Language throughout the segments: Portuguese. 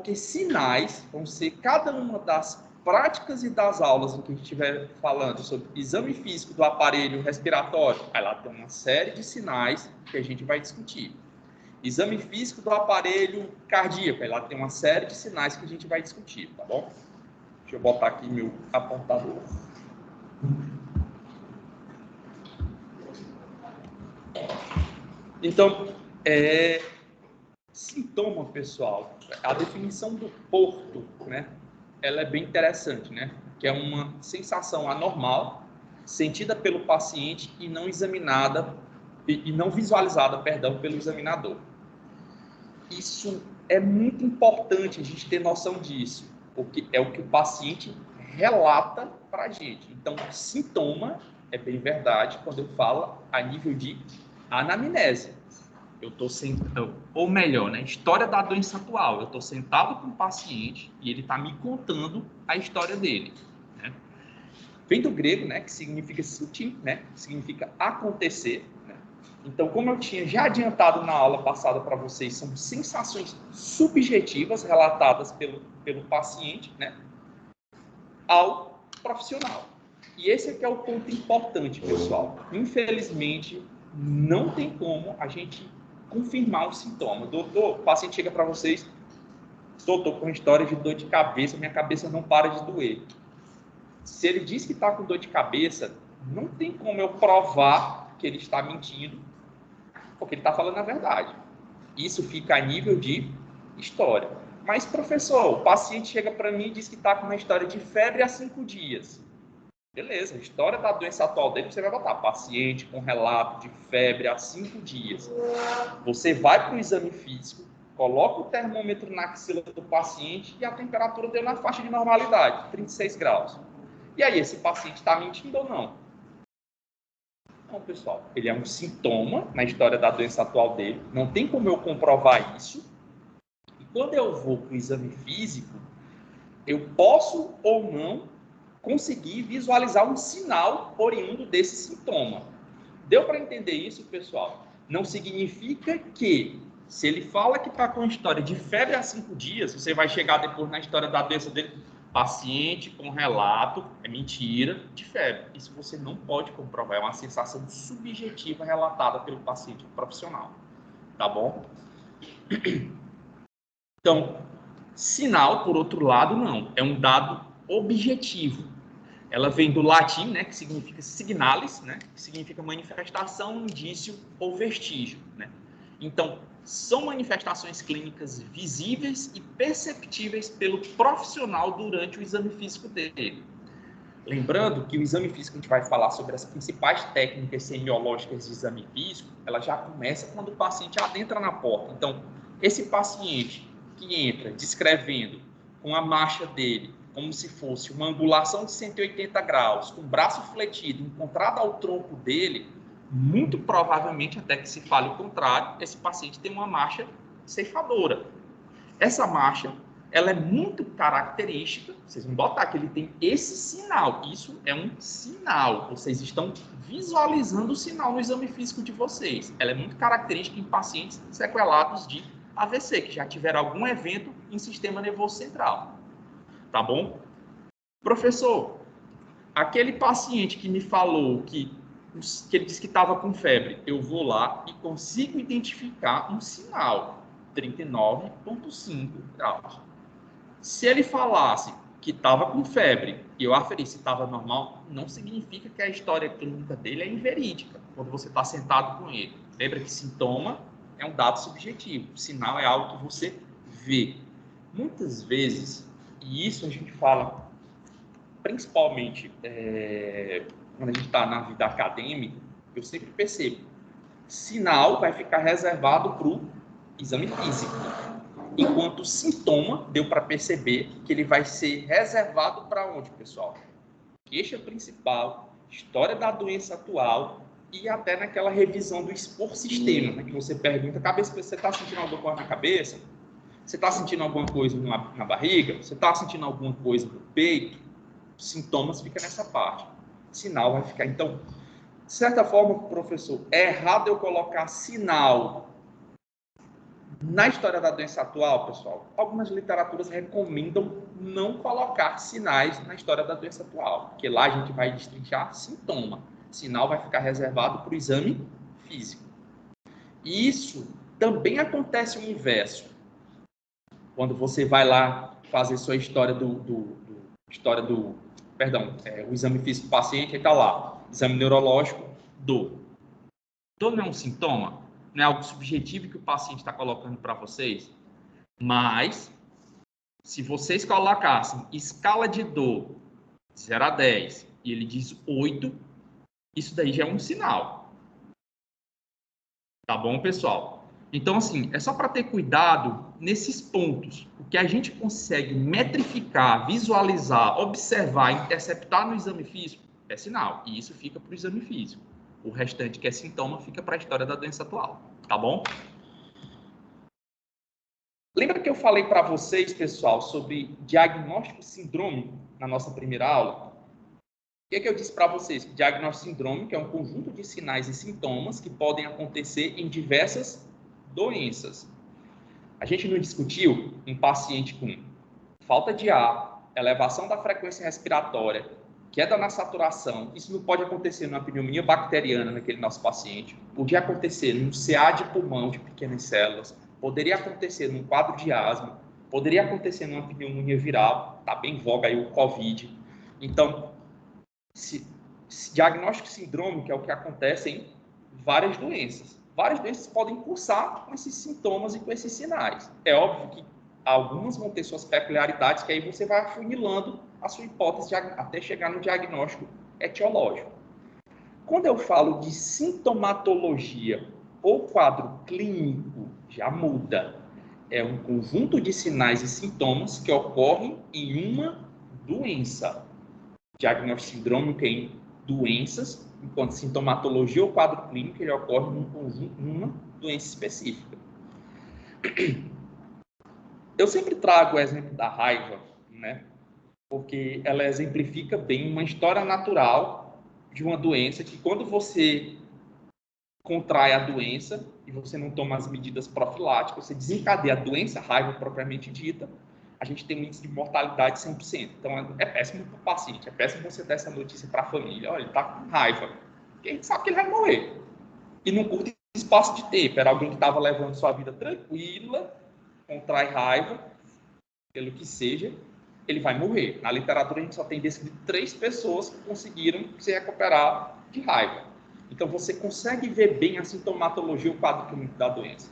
porque sinais vão ser cada uma das práticas e das aulas em que a gente estiver falando sobre exame físico do aparelho respiratório. Aí lá tem uma série de sinais que a gente vai discutir. Exame físico do aparelho cardíaco. Aí lá tem uma série de sinais que a gente vai discutir, tá bom? Deixa eu botar aqui meu apontador. Então, sintoma, pessoal, a definição do Porto, né? Ela é bem interessante, né? Que é uma sensação anormal sentida pelo paciente e não examinada e não visualizada, perdão, pelo examinador. Isso é muito importante a gente ter noção disso, porque é o que o paciente relata para a gente. Então, sintoma é bem verdade quando eu falo a nível de anamnese. Eu estou sentado, ou melhor, né, história da doença atual. Eu estou sentado com o paciente e ele está me contando a história dele. Né? Vem do grego, né, que significa suti, né, que significa acontecer. Né? Então, como eu tinha já adiantado na aula passada para vocês, são sensações subjetivas relatadas pelo paciente, né, ao profissional. E esse aqui é o ponto importante, pessoal. Infelizmente, não tem como a gente confirmar um sintoma. Doutor, o paciente chega para vocês, doutor, com história de dor de cabeça, minha cabeça não para de doer. Se ele diz que está com dor de cabeça, não tem como eu provar que ele está mentindo, porque ele está falando a verdade. Isso fica a nível de história. Mas, professor, o paciente chega para mim e diz que está com uma história de febre há 5 dias. Beleza, a história da doença atual dele, você vai botar paciente com relato de febre há 5 dias. Você vai para o exame físico, coloca o termômetro na axila do paciente e a temperatura deu na faixa de normalidade, 36 graus. E aí, esse paciente está mentindo ou não? Não, pessoal, ele é um sintoma na história da doença atual dele, não tem como eu comprovar isso. E quando eu vou para o exame físico, eu posso ou não conseguir visualizar um sinal oriundo desse sintoma. Deu para entender isso, pessoal? Não significa que, se ele fala que está com uma história de febre há 5 dias, você vai chegar depois na história da doença dele, paciente com relato, é mentira, de febre. Isso você não pode comprovar, é uma sensação subjetiva relatada pelo paciente profissional. Tá bom? Então, sinal, por outro lado, não. É um dado objetivo. Ela vem do latim, né, que significa signalis, né, que significa manifestação, indício ou vestígio. Né? Então, são manifestações clínicas visíveis e perceptíveis pelo profissional durante o exame físico dele. Lembrando que o exame físico, a gente vai falar sobre as principais técnicas semiológicas de exame físico, ela já começa quando o paciente adentra na porta. Então, esse paciente que entra descrevendo com a marcha dele, como se fosse uma angulação de 180 graus, com o braço fletido, encontrado ao tronco dele, muito provavelmente, até que se fale o contrário, esse paciente tem uma marcha ceifadora. Essa marcha, ela é muito característica, vocês vão botar que ele tem esse sinal, isso é um sinal, vocês estão visualizando o sinal no exame físico de vocês. Ela é muito característica em pacientes sequelados de AVC, que já tiveram algum evento em sistema nervoso central. Tá bom? Professor, aquele paciente que me falou que ele disse que estava com febre, eu vou lá e consigo identificar um sinal, 39,5 graus. Se ele falasse que estava com febre e eu aferisse se estava normal, não significa que a história clínica dele é inverídica, quando você está sentado com ele. Lembra que sintoma é um dado subjetivo, sinal é algo que você vê. Muitas vezes, e isso a gente fala principalmente quando a gente está na vida acadêmica, eu sempre percebo, sinal vai ficar reservado para o exame físico, enquanto sintoma deu para perceber que ele vai ser reservado para onde, pessoal? Queixa principal, história da doença atual e até naquela revisão do expor sistema, né, que você pergunta, cabeça, você está sentindo alguma coisa na cabeça? Você está sentindo alguma coisa na barriga? Você está sentindo alguma coisa no peito? Sintomas fica nessa parte. Sinal vai ficar. Então, de certa forma, professor, é errado eu colocar sinal Na história da doença atual, pessoal, algumas literaturas recomendam não colocar sinais na história da doença atual, porque lá a gente vai destrinchar sintoma. Sinal vai ficar reservado para o exame físico. E isso também acontece o inverso. Quando você vai lá fazer sua história o exame físico do paciente, está lá, exame neurológico, dor. Dor não é um sintoma, não é algo subjetivo que o paciente está colocando para vocês, mas se vocês colocassem escala de dor de 0 a 10 e ele diz 8, isso daí já é um sinal. Tá bom, pessoal? Então, assim, é só para ter cuidado nesses pontos. O que a gente consegue metrificar, visualizar, observar, interceptar no exame físico é sinal. E isso fica para o exame físico. O restante, que é sintoma, fica para a história da doença atual. Tá bom? Lembra que eu falei para vocês, pessoal, sobre diagnóstico sindrômico na nossa primeira aula? O que eu disse para vocês? Que diagnóstico sindrômico é um conjunto de sinais e sintomas que podem acontecer em diversas doenças. A gente não discutiu um paciente com falta de ar, elevação da frequência respiratória, queda na saturação. Isso não pode acontecer numa pneumonia bacteriana naquele nosso paciente. Podia acontecer num CA de pulmão de pequenas células. Poderia acontecer num quadro de asma. Poderia acontecer numa pneumonia viral. Está bem em voga aí o COVID. Então, diagnóstico sindrômico é o que acontece em várias doenças. Várias doenças podem cursar com esses sintomas e com esses sinais. É óbvio que algumas vão ter suas peculiaridades, que aí você vai afunilando a sua hipótese até chegar no diagnóstico etiológico. Quando eu falo de sintomatologia ou quadro clínico, já muda. É um conjunto de sinais e sintomas que ocorrem em uma doença. Diagnóstico sindrômico em doenças, enquanto sintomatologia ou quadro clínico ele ocorre num conjunto, numa doença específica. Eu sempre trago o exemplo da raiva, né? Porque ela exemplifica bem uma história natural de uma doença que quando você contrai a doença e você não toma as medidas profiláticas, você desencadeia a doença, a raiva propriamente dita, a gente tem um índice de mortalidade de 100%. Então, é péssimo para o paciente, é péssimo você dar essa notícia para a família. Olha, ele está com raiva. Porque a gente sabe que ele vai morrer. E num curto espaço de tempo. Era alguém que estava levando sua vida tranquila, contrai raiva, pelo que seja, ele vai morrer. Na literatura, a gente só tem descrito 3 pessoas que conseguiram se recuperar de raiva. Então, você consegue ver bem a sintomatologia, o quadro clínico da doença.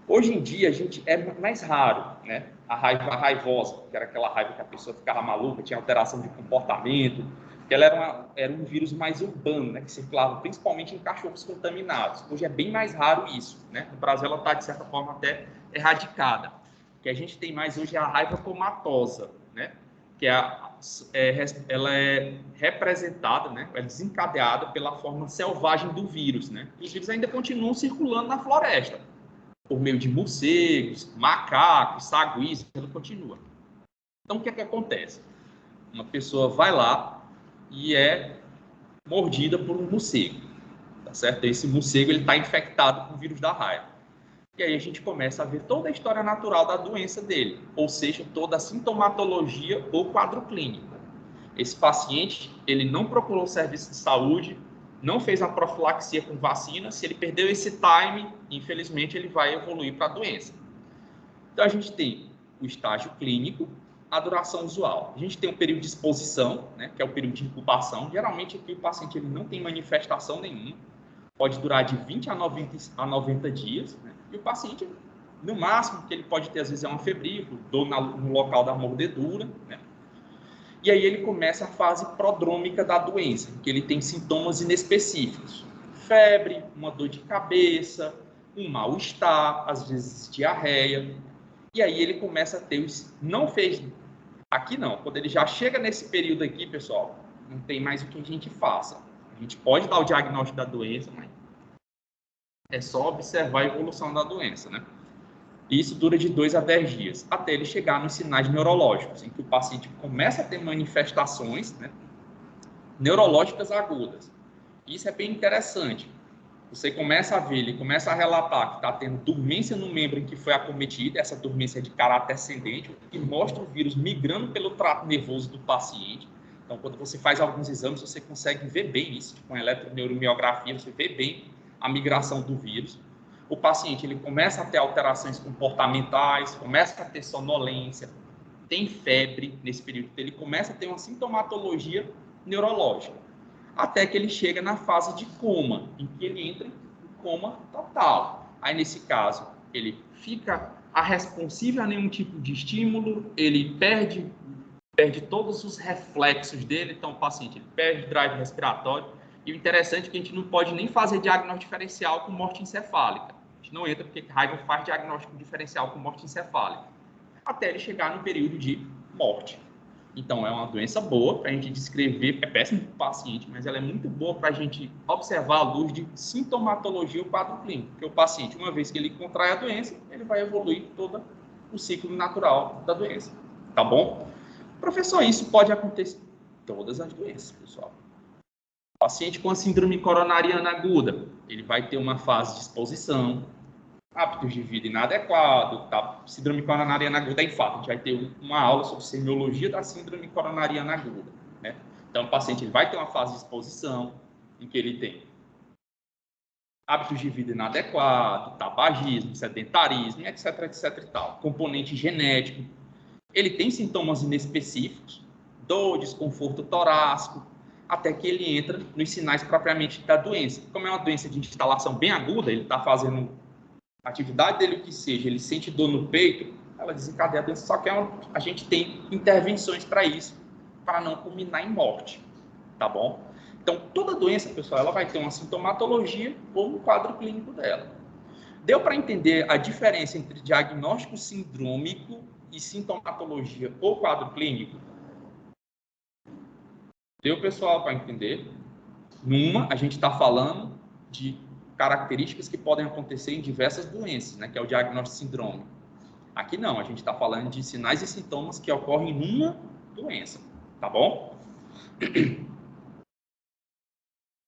Hoje em dia, a gente é mais raro, né? A raiva raivosa, que era aquela raiva que a pessoa ficava maluca, tinha alteração de comportamento, que ela era um vírus mais urbano, né? Que circulava principalmente em cachorros contaminados. Hoje é bem mais raro isso, né? No Brasil, ela está, de certa forma, até erradicada. O que a gente tem mais hoje é a raiva comatosa, né? Que ela é representada, né? É desencadeada pela forma selvagem do vírus, né? Os vírus ainda continuam circulando na floresta, por meio de morcegos, macacos, saguis, ela continua. Então, o que é que acontece? Uma pessoa vai lá e é mordida por um morcego, tá certo? Esse morcego ele está infectado com o vírus da raiva. E aí a gente começa a ver toda a história natural da doença dele, ou seja, toda a sintomatologia ou quadro clínico. Esse paciente, ele não procurou serviço de saúde, não fez a profilaxia com vacina. Se ele perdeu esse time, infelizmente, ele vai evoluir para a doença. Então, a gente tem o estágio clínico, a duração usual. A gente tem um período de exposição, né, que é o período de incubação. Geralmente, aqui o paciente ele não tem manifestação nenhuma. Pode durar de 20 a 90 dias. Né, e o paciente, no máximo, que ele pode ter, às vezes, é uma febrícula, dor no local da mordedura, né? E aí ele começa a fase prodrômica da doença, que ele tem sintomas inespecíficos. Febre, uma dor de cabeça, um mal-estar, às vezes diarreia. E aí ele começa a ter os... Não fez... Aqui não. Quando ele já chega nesse período aqui, pessoal, não tem mais o que a gente faça. A gente pode dar o diagnóstico da doença, mas é só observar a evolução da doença, né? E isso dura de 2 a 10 dias, até ele chegar nos sinais neurológicos, em que o paciente começa a ter manifestações, né, neurológicas agudas. Isso é bem interessante, você começa a ver, ele começa a relatar que está tendo dormência no membro em que foi acometido, essa dormência é de caráter ascendente, que mostra o vírus migrando pelo trato nervoso do paciente. Então, quando você faz alguns exames, você consegue ver bem isso, com eletroneuromiografia, você vê bem a migração do vírus. O paciente ele começa a ter alterações comportamentais, começa a ter sonolência, tem febre nesse período, ele começa a ter uma sintomatologia neurológica, até que ele chega na fase de coma, em que ele entra em coma total. Aí, nesse caso, ele fica irresponsivo a nenhum tipo de estímulo, ele perde todos os reflexos dele, então o paciente ele perde drive respiratório, e o interessante é que a gente não pode nem fazer diagnóstico diferencial com morte encefálica. A gente não entra porque Heiger faz diagnóstico diferencial com morte encefálica, até ele chegar no período de morte. Então, é uma doença boa para a gente descrever, é péssimo para o paciente, mas ela é muito boa para a gente observar à luz de sintomatologia ou quadro clínico, porque o paciente, uma vez que ele contrai a doença, ele vai evoluir todo o ciclo natural da doença, tá bom? Professor, isso pode acontecer em todas as doenças, pessoal. O paciente com a síndrome coronariana aguda, ele vai ter uma fase de exposição, hábitos de vida inadequado, tá? Síndrome coronariana aguda é infarto. A gente vai ter uma aula sobre semiologia da síndrome coronariana aguda, né? Então, o paciente ele vai ter uma fase de exposição em que ele tem hábitos de vida inadequado, tabagismo, sedentarismo, etc, etc e tal. Componente genético. Ele tem sintomas inespecíficos, dor, desconforto torácico, até que ele entra nos sinais propriamente da doença. Como é uma doença de instalação bem aguda, ele está fazendo a atividade dele, o que seja, ele sente dor no peito, ela desencadeia a doença, só que a gente tem intervenções para isso, para não culminar em morte, tá bom? Então, toda doença, pessoal, ela vai ter uma sintomatologia ou um quadro clínico dela. Deu para entender a diferença entre diagnóstico sindrômico e sintomatologia ou quadro clínico? Deu, pessoal, para entender? Numa, a gente está falando de características que podem acontecer em diversas doenças, né, que é o diagnóstico sindrômico. Aqui não, a gente está falando de sinais e sintomas que ocorrem numa doença, tá bom?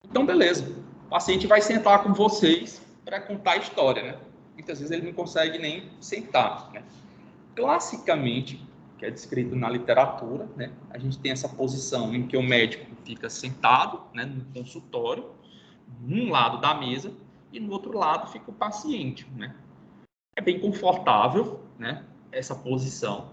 Então, beleza. O paciente vai sentar com vocês para contar a história, né? Muitas vezes ele não consegue nem sentar, né? Classicamente, que é descrito na literatura, né, a gente tem essa posição em que o médico fica sentado, né, no consultório, num lado da mesa, e no outro lado fica o paciente, né? É bem confortável, né, essa posição,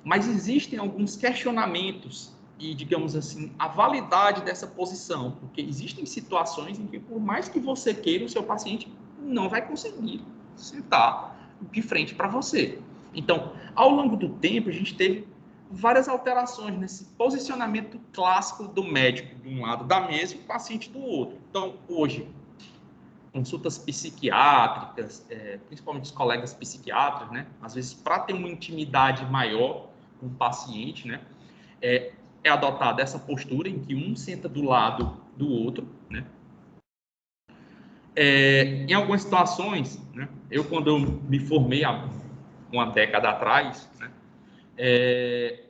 mas existem alguns questionamentos e, digamos assim, a validade dessa posição, porque existem situações em que, por mais que você queira, o seu paciente não vai conseguir sentar de frente para você. Então, ao longo do tempo, a gente teve várias alterações nesse posicionamento clássico do médico de um lado da mesa e o paciente do outro. Então, hoje, consultas psiquiátricas, principalmente os colegas psiquiatras, né? Às vezes, para ter uma intimidade maior com o paciente, né? É adotada essa postura em que um senta do lado do outro, né? Em algumas situações, né? Eu, quando eu me formei há uma década atrás, né?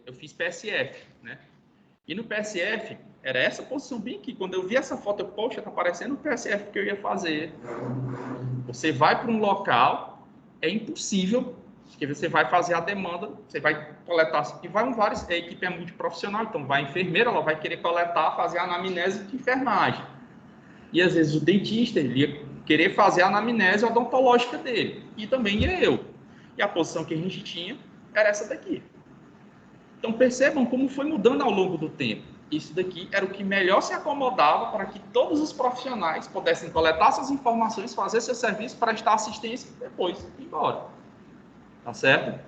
Eu fiz PSF, né? E no PSF, era essa posição bem aqui. Quando eu vi essa foto, poxa, tá parecendo o PSF que eu ia fazer. Você vai para um local, é impossível, porque você vai fazer a demanda, você vai coletar, e vai vários, a equipe é multiprofissional, então vai a enfermeira, ela vai querer coletar, fazer a anamnese de enfermagem. E às vezes o dentista, ele ia querer fazer a anamnese odontológica dele, e também ia eu. E a posição que a gente tinha era essa daqui. Então percebam como foi mudando ao longo do tempo. Isso daqui era o que melhor se acomodava para que todos os profissionais pudessem coletar essas informações, fazer seu serviço, prestar assistência e depois ir embora. Tá certo?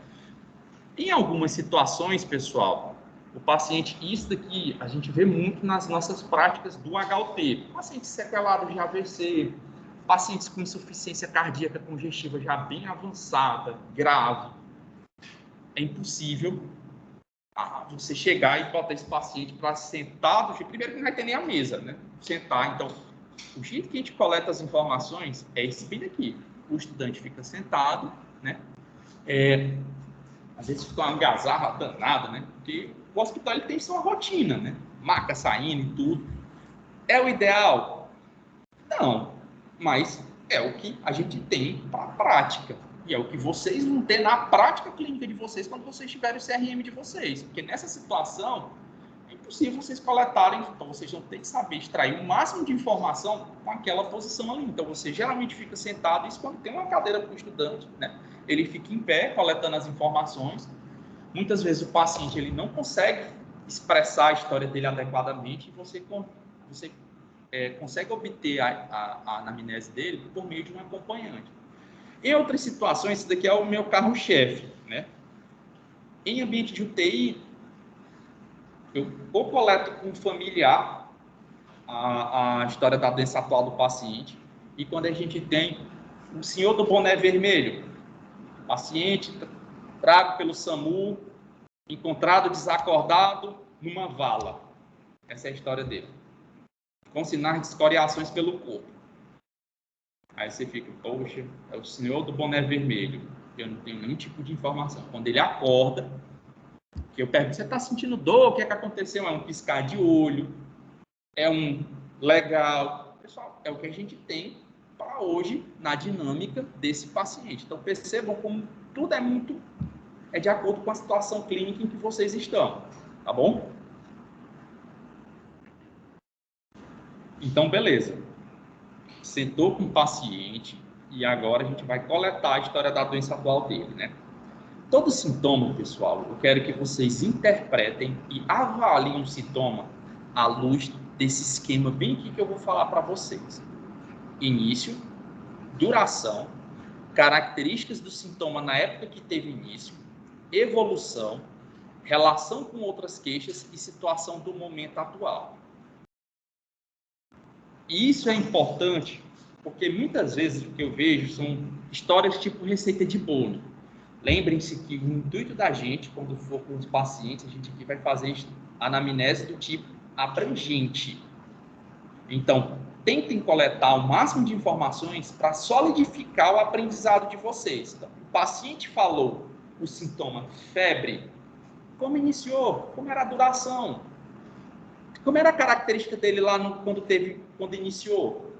Em algumas situações, pessoal, o paciente, isso daqui a gente vê muito nas nossas práticas do HUT. Pacientes sequelados de AVC, pacientes com insuficiência cardíaca congestiva já bem avançada, grave. É impossível você chegar e botar esse paciente para sentar, primeiro que não vai ter nem a mesa, né? Sentar, então, o jeito que a gente coleta as informações é esse bem aqui. O estudante fica sentado, né? Às vezes fica uma algazarra danada, né? Porque o hospital ele tem sua rotina, né? Maca saindo e tudo. É o ideal? Não. mas é o que a gente tem para a prática. E é o que vocês vão ter na prática clínica de vocês quando vocês tiverem o CRM de vocês. Porque nessa situação, é impossível vocês coletarem, então vocês vão ter que saber extrair o máximo de informação com aquela posição ali. Então você geralmente fica sentado, isso quando tem uma cadeira para o estudante, né? Ele fica em pé, coletando as informações. Muitas vezes o paciente ele não consegue expressar a história dele adequadamente e você consegue obter a anamnese dele por meio de um acompanhante. Em outras situações, esse daqui é o meu carro-chefe, né? Em ambiente de UTI, eu ou coleto com um familiar a história da doença atual do paciente, e quando a gente tem o senhor do boné vermelho, paciente trago pelo SAMU, encontrado desacordado numa vala. Essa é a história dele. Com sinais de escoriações pelo corpo. Aí você fica, poxa, é o senhor do boné vermelho. Eu não tenho nenhum tipo de informação. Quando ele acorda, que eu pergunto, você está sentindo dor? O que é que aconteceu? É um piscar de olho? É um legal? Pessoal, é o que a gente tem para hoje na dinâmica desse paciente. Então percebam como tudo é de acordo com a situação clínica em que vocês estão. Tá bom? Então, beleza. Sentou com o paciente e agora a gente vai coletar a história da doença atual dele, né? Todo sintoma, pessoal, eu quero que vocês interpretem e avaliem o sintoma à luz desse esquema bem aqui que eu vou falar para vocês. Início, duração, características do sintoma na época que teve início, evolução, relação com outras queixas e situação do momento atual. E isso é importante porque muitas vezes o que eu vejo são histórias tipo receita de bolo. Lembrem-se que o intuito da gente, quando for com os pacientes, a gente aqui vai fazer anamnese do tipo abrangente. Então, tentem coletar o máximo de informações para solidificar o aprendizado de vocês. Então, o paciente falou o sintoma febre, como iniciou, como era a duração, como era a característica dele lá quando iniciou,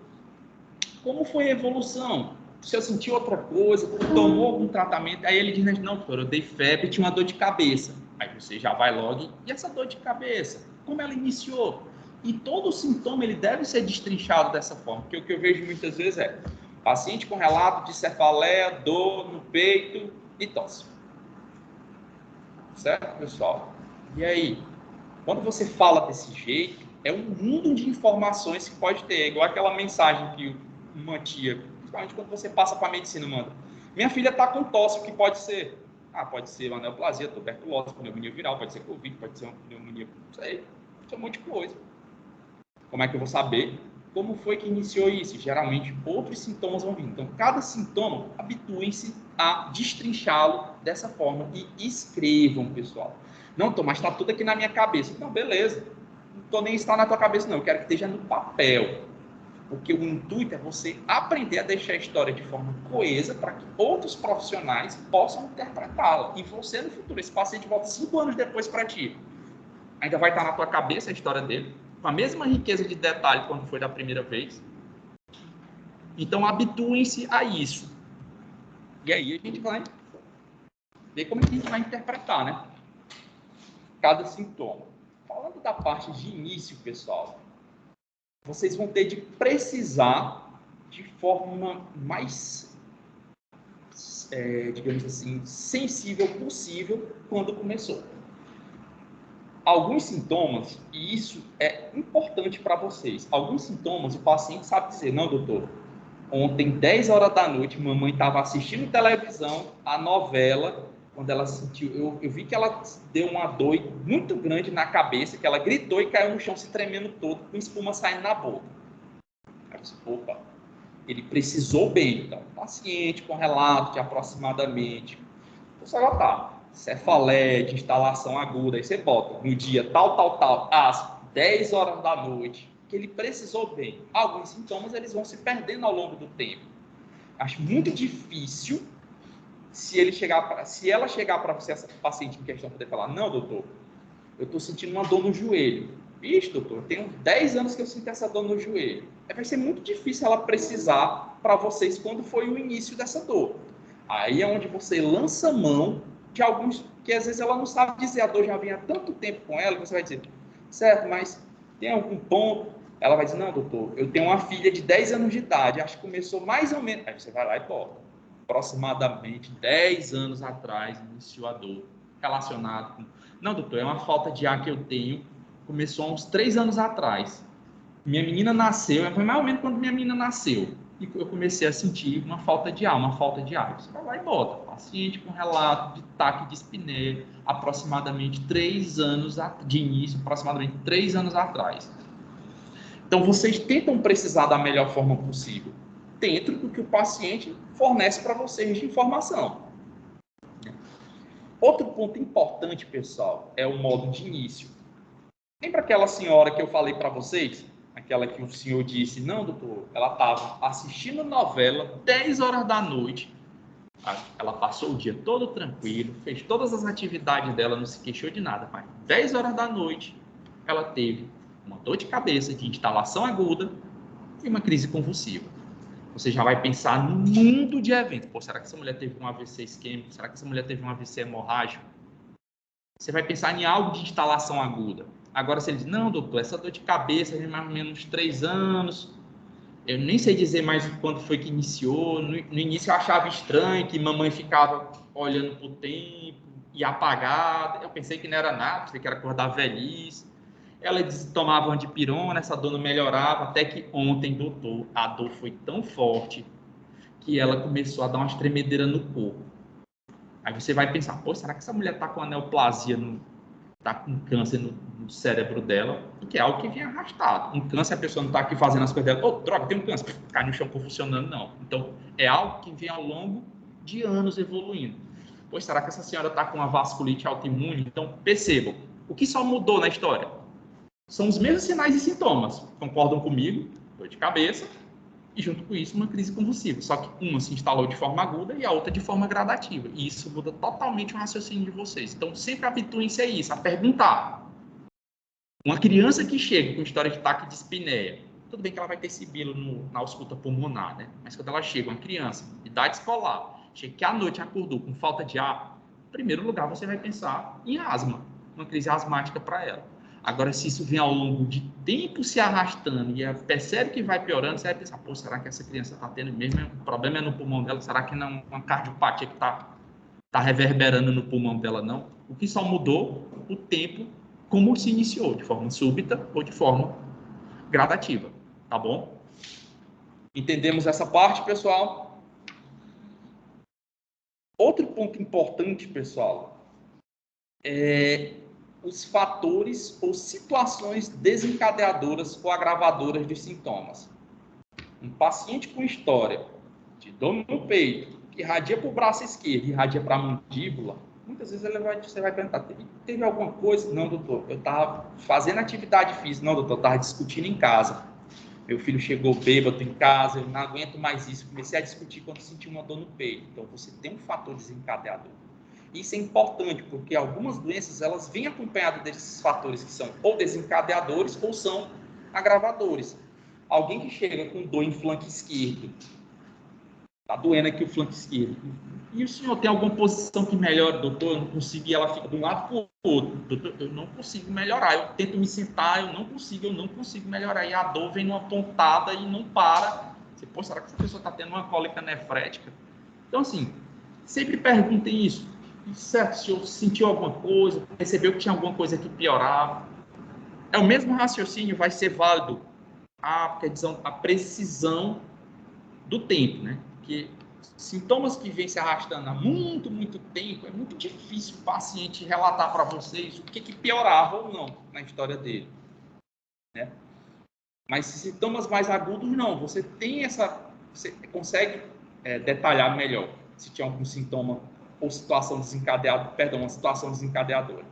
como foi a evolução, se eu senti outra coisa, tomou algum tratamento, aí ele diz, não, doutor, eu dei febre e tinha uma dor de cabeça. Aí você já vai logo, e essa dor de cabeça? Como ela iniciou? E todo sintoma, ele deve ser destrinchado dessa forma, porque o que eu vejo muitas vezes é paciente com relato de cefaleia, dor no peito e tosse. Certo, pessoal? E aí? Quando você fala desse jeito, é um mundo de informações que pode ter, é igual aquela mensagem que uma tia, principalmente quando você passa para a medicina, manda. Minha filha está com tosse, o que pode ser? Pode ser uma neoplasia, tuberculose, pneumonia viral, pode ser Covid, pode ser uma pneumonia, não sei, pode ser um monte de coisa. Como é que eu vou saber? Como foi que iniciou isso? Geralmente, outros sintomas vão vir. Então, cada sintoma, habituem-se a destrinchá-lo dessa forma e escrevam, pessoal. Não, Tom, mas está tudo aqui na minha cabeça. Não, beleza. Não estou nem está na tua cabeça, não. Eu quero que esteja no papel. Porque o intuito é você aprender a deixar a história de forma coesa para que outros profissionais possam interpretá-la. E você, no futuro, esse paciente volta 5 anos depois para ti. Ainda vai estar na tua cabeça a história dele, com a mesma riqueza de detalhe quando foi da primeira vez. Então, habituem-se a isso. E aí a gente vai ver como é que a gente vai interpretar, né? Cada sintoma. Falando da parte de início, pessoal, vocês vão ter de precisar de forma mais, digamos assim, sensível possível quando começou. Alguns sintomas, e isso é importante para vocês, alguns sintomas o paciente sabe dizer, não, doutor, ontem, 10 horas da noite, mamãe estava assistindo televisão, a novela, quando ela sentiu, eu vi que ela deu uma dor muito grande na cabeça, que ela gritou e caiu no chão se tremendo todo, com espuma saindo na boca. Aí eu disse, opa, ele precisou bem, então, paciente com relato de aproximadamente, você já tá, cefaleia de instalação aguda, aí você bota no dia tal, às 10 horas da noite, que ele precisou bem. Alguns sintomas, eles vão se perdendo ao longo do tempo. Acho muito difícil se ela chegar para você, essa paciente em questão, poder falar, não, doutor, eu estou sentindo uma dor no joelho. Ixi, doutor, tem uns 10 anos que eu sinto essa dor no joelho. vai ser muito difícil ela precisar para vocês quando foi o início dessa dor. Aí é onde você lança mão de alguns, que às vezes ela não sabe dizer, a dor já vem há tanto tempo com ela, que você vai dizer, certo, mas tem algum ponto? Ela vai dizer, não, doutor, eu tenho uma filha de 10 anos de idade, acho que começou mais ou menos. Aí você vai lá e bota. Aproximadamente 10 anos atrás, iniciou a dor relacionada com... Não, doutor, é uma falta de ar que eu tenho, começou há uns 3 anos atrás. Minha menina nasceu, foi mais ou menos quando minha menina nasceu, e eu comecei a sentir uma falta de ar, Você vai lá e bota, paciente com relato de taque de espinéia, aproximadamente 3 anos de início, aproximadamente 3 anos atrás. Então, vocês tentam precisar da melhor forma possível, dentro do que o paciente fornece para vocês de informação. Outro ponto importante, pessoal, é o modo de início. Lembra aquela senhora que eu falei para vocês? Aquela que o senhor disse, não, doutor, ela estava assistindo novela, 10 horas da noite, ela passou o dia todo tranquilo, fez todas as atividades dela, não se queixou de nada, mas 10 horas da noite, ela teve uma dor de cabeça de instalação aguda e uma crise convulsiva. Você já vai pensar no mundo de eventos. Pô, será que essa mulher teve um AVC isquêmico? Será que essa mulher teve um AVC hemorrágico? Você vai pensar em algo de instalação aguda. Agora, se ele diz, não, doutor, essa dor de cabeça tem mais ou menos 3 anos, eu nem sei dizer mais quando foi que iniciou. No início eu achava estranho que mamãe ficava olhando para o tempo e apagada. Eu pensei que não era nada, pensei que era coisa da velhice. Ela tomava dipirona, essa dor não melhorava, até que ontem, doutor, a dor foi tão forte que ela começou a dar uma tremedeira no corpo. Aí você vai pensar, pô, será que essa mulher está com aneoplasia, está com câncer no cérebro dela? Porque é algo que vem arrastado. Um câncer, a pessoa não está aqui fazendo as coisas dela, oh, droga, tem um câncer, cai no chão convulsionando, não. Então, é algo que vem ao longo de anos evoluindo. Pois será que essa senhora está com uma vasculite autoimune? Então, percebam, o que só mudou na história? São os mesmos sinais e sintomas. Concordam comigo? Dor de cabeça e, junto com isso, uma crise convulsiva. Só que uma se instalou de forma aguda e a outra de forma gradativa. E isso muda totalmente o raciocínio de vocês. Então, sempre habituem-se a isso, a perguntar. Uma criança que chega com história de taque de espinéia, tudo bem que ela vai ter sibilo na ausculta pulmonar, né? Mas quando ela chega, uma criança, idade escolar, chega que à noite acordou com falta de ar, em primeiro lugar você vai pensar em asma, uma crise asmática para ela. Agora, se isso vem ao longo de tempo se arrastando e percebe que vai piorando, você vai pensar, pô, será que essa criança está tendo mesmo? O problema é no pulmão dela? Será que não é uma cardiopatia que está reverberando no pulmão dela, não? O que só mudou o tempo, como se iniciou, de forma súbita ou de forma gradativa, tá bom? Entendemos essa parte, pessoal? Outro ponto importante, pessoal, é os fatores ou situações desencadeadoras ou agravadoras dos sintomas. Um paciente com história de dor no peito, que irradia para o braço esquerdo, irradia para a mandíbula, muitas vezes você vai perguntar, teve alguma coisa? Não, doutor, eu estava fazendo atividade física. Não, doutor, eu estava discutindo em casa. Meu filho chegou bêbado em casa, eu não aguento mais isso. Comecei a discutir quando senti uma dor no peito. Então, você tem um fator desencadeador. Isso é importante, porque algumas doenças, elas vêm acompanhadas desses fatores que são ou desencadeadores ou são agravadores. Alguém que chega com dor em flanco esquerdo, está doendo aqui o flanco esquerdo, e o senhor tem alguma posição que melhora, doutor? Eu não consigo, e ela fica de um lado para o outro. Doutor, eu não consigo melhorar, eu tento me sentar, eu não consigo melhorar, e a dor vem numa pontada e não para. Você, pô, será que essa pessoa está tendo uma cólica nefrética? Então, assim, sempre perguntem isso. Certo, se eu sentiu alguma coisa, percebeu que tinha alguma coisa que piorava. É o mesmo raciocínio, vai ser válido a precisão do tempo, né? Porque sintomas que vêm se arrastando há muito, muito tempo, é muito difícil o paciente relatar para vocês o que piorava ou não na história dele, né? Mas sintomas mais agudos, não. Você consegue detalhar melhor se tinha algum sintoma ou situação desencadeadora, uma situação desencadeadora.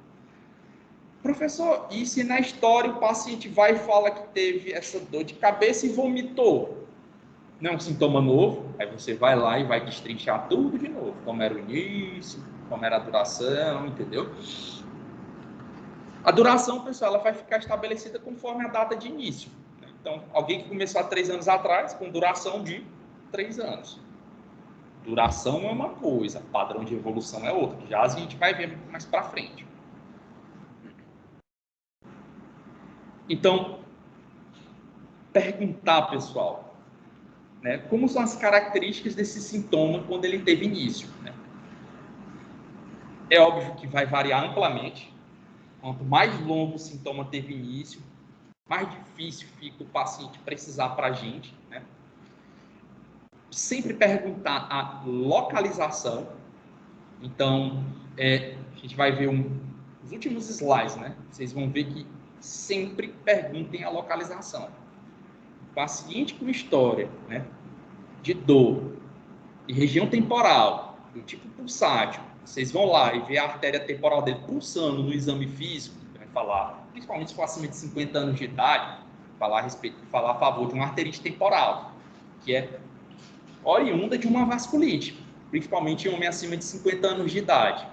Professor, e se na história o paciente vai e fala que teve essa dor de cabeça e vomitou? Não é um sintoma novo, aí você vai lá e vai destrinchar tudo de novo, como era o início, como era a duração, entendeu? A duração, pessoal, ela vai ficar estabelecida conforme a data de início. Então, alguém que começou há 3 anos atrás, com duração de 3 anos. Duração é uma coisa, padrão de evolução é outra, que já a gente vai ver mais para frente. Então, perguntar, pessoal, né, como são as características desse sintoma quando ele teve início, né? É óbvio que vai variar amplamente. Quanto mais longo o sintoma teve início, mais difícil fica o paciente precisar para a gente, né? Sempre perguntar a localização. Então, a gente vai ver os últimos slides, né? Vocês vão ver que sempre perguntem a localização. O paciente com história, né, de dor e região temporal, do tipo pulsátil, vocês vão lá e ver a artéria temporal dele pulsando no exame físico, vai falar, principalmente se for acima de 50 anos de idade, falar a favor de uma arterite temporal, que é oriunda de uma vasculite, principalmente em homem acima de 50 anos de idade.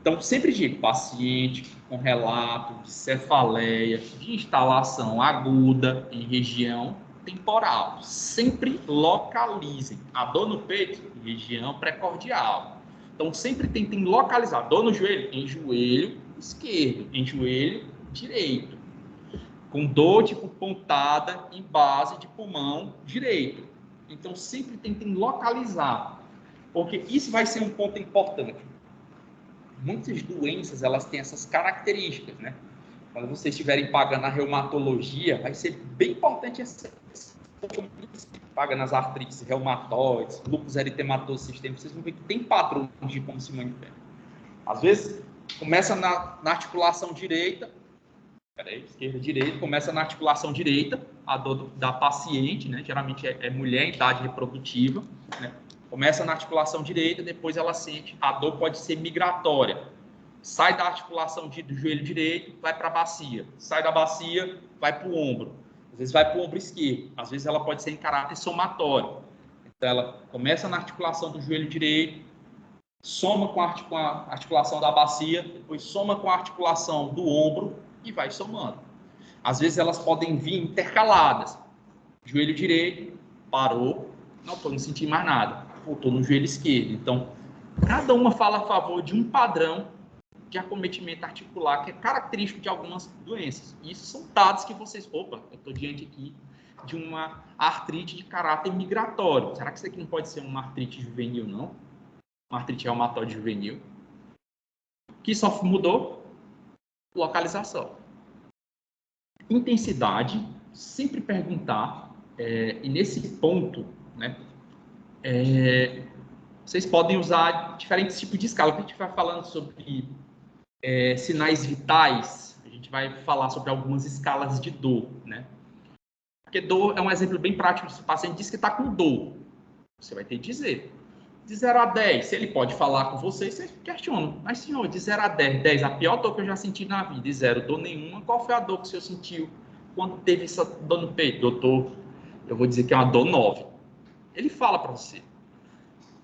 Então, sempre digo, paciente com relato de cefaleia, de instalação aguda em região temporal. Sempre localizem. A dor no peito, em região precordial. Então, sempre tentem localizar. Dor no joelho, em joelho esquerdo, em joelho direito. Com dor tipo pontada em base de pulmão direito. Então, sempre tentem localizar, porque isso vai ser um ponto importante. Muitas doenças, elas têm essas características, né? Quando vocês estiverem pagando a reumatologia, vai ser bem importante essa paga nas artrites reumatoides, lúpus eritematoso sistêmico, vocês vão ver que tem padrões de como se manifesta. Às vezes, começa na articulação direita, esquerda, direita, começa na articulação direita, a dor da paciente, né? Geralmente é mulher em idade reprodutiva, né? Começa na articulação direita, depois ela sente, a dor pode ser migratória. Sai da articulação do joelho direito, vai para a bacia. Sai da bacia, vai para o ombro. Às vezes vai para o ombro esquerdo. Às vezes ela pode ser em caráter somatório. Então ela começa na articulação do joelho direito, soma com a articulação da bacia, depois soma com a articulação do ombro e vai somando. Às vezes elas podem vir intercaladas. Joelho direito, parou, não estou sentindo mais nada. Voltou no joelho esquerdo. Então, cada uma fala a favor de um padrão de acometimento articular que é característico de algumas doenças. E isso são dados que vocês... Opa, eu estou diante aqui de uma artrite de caráter migratório. Será que isso aqui não pode ser uma artrite juvenil, não? Uma artrite reumatoide juvenil. Que só mudou localização. Intensidade, sempre perguntar, e nesse ponto, né, vocês podem usar diferentes tipos de escala. A gente vai falando sobre sinais vitais, a gente vai falar sobre algumas escalas de dor, né? Porque dor é um exemplo bem prático. Se o paciente diz que está com dor, você vai ter que dizer. De 0 a 10, se ele pode falar com você, você questiona. Mas, senhor, de 0 a 10, 10, a pior dor que eu já senti na vida, de 0, dor nenhuma, qual foi a dor que o senhor sentiu quando teve essa dor no peito? Doutor, eu vou dizer que é uma dor 9. Ele fala para você.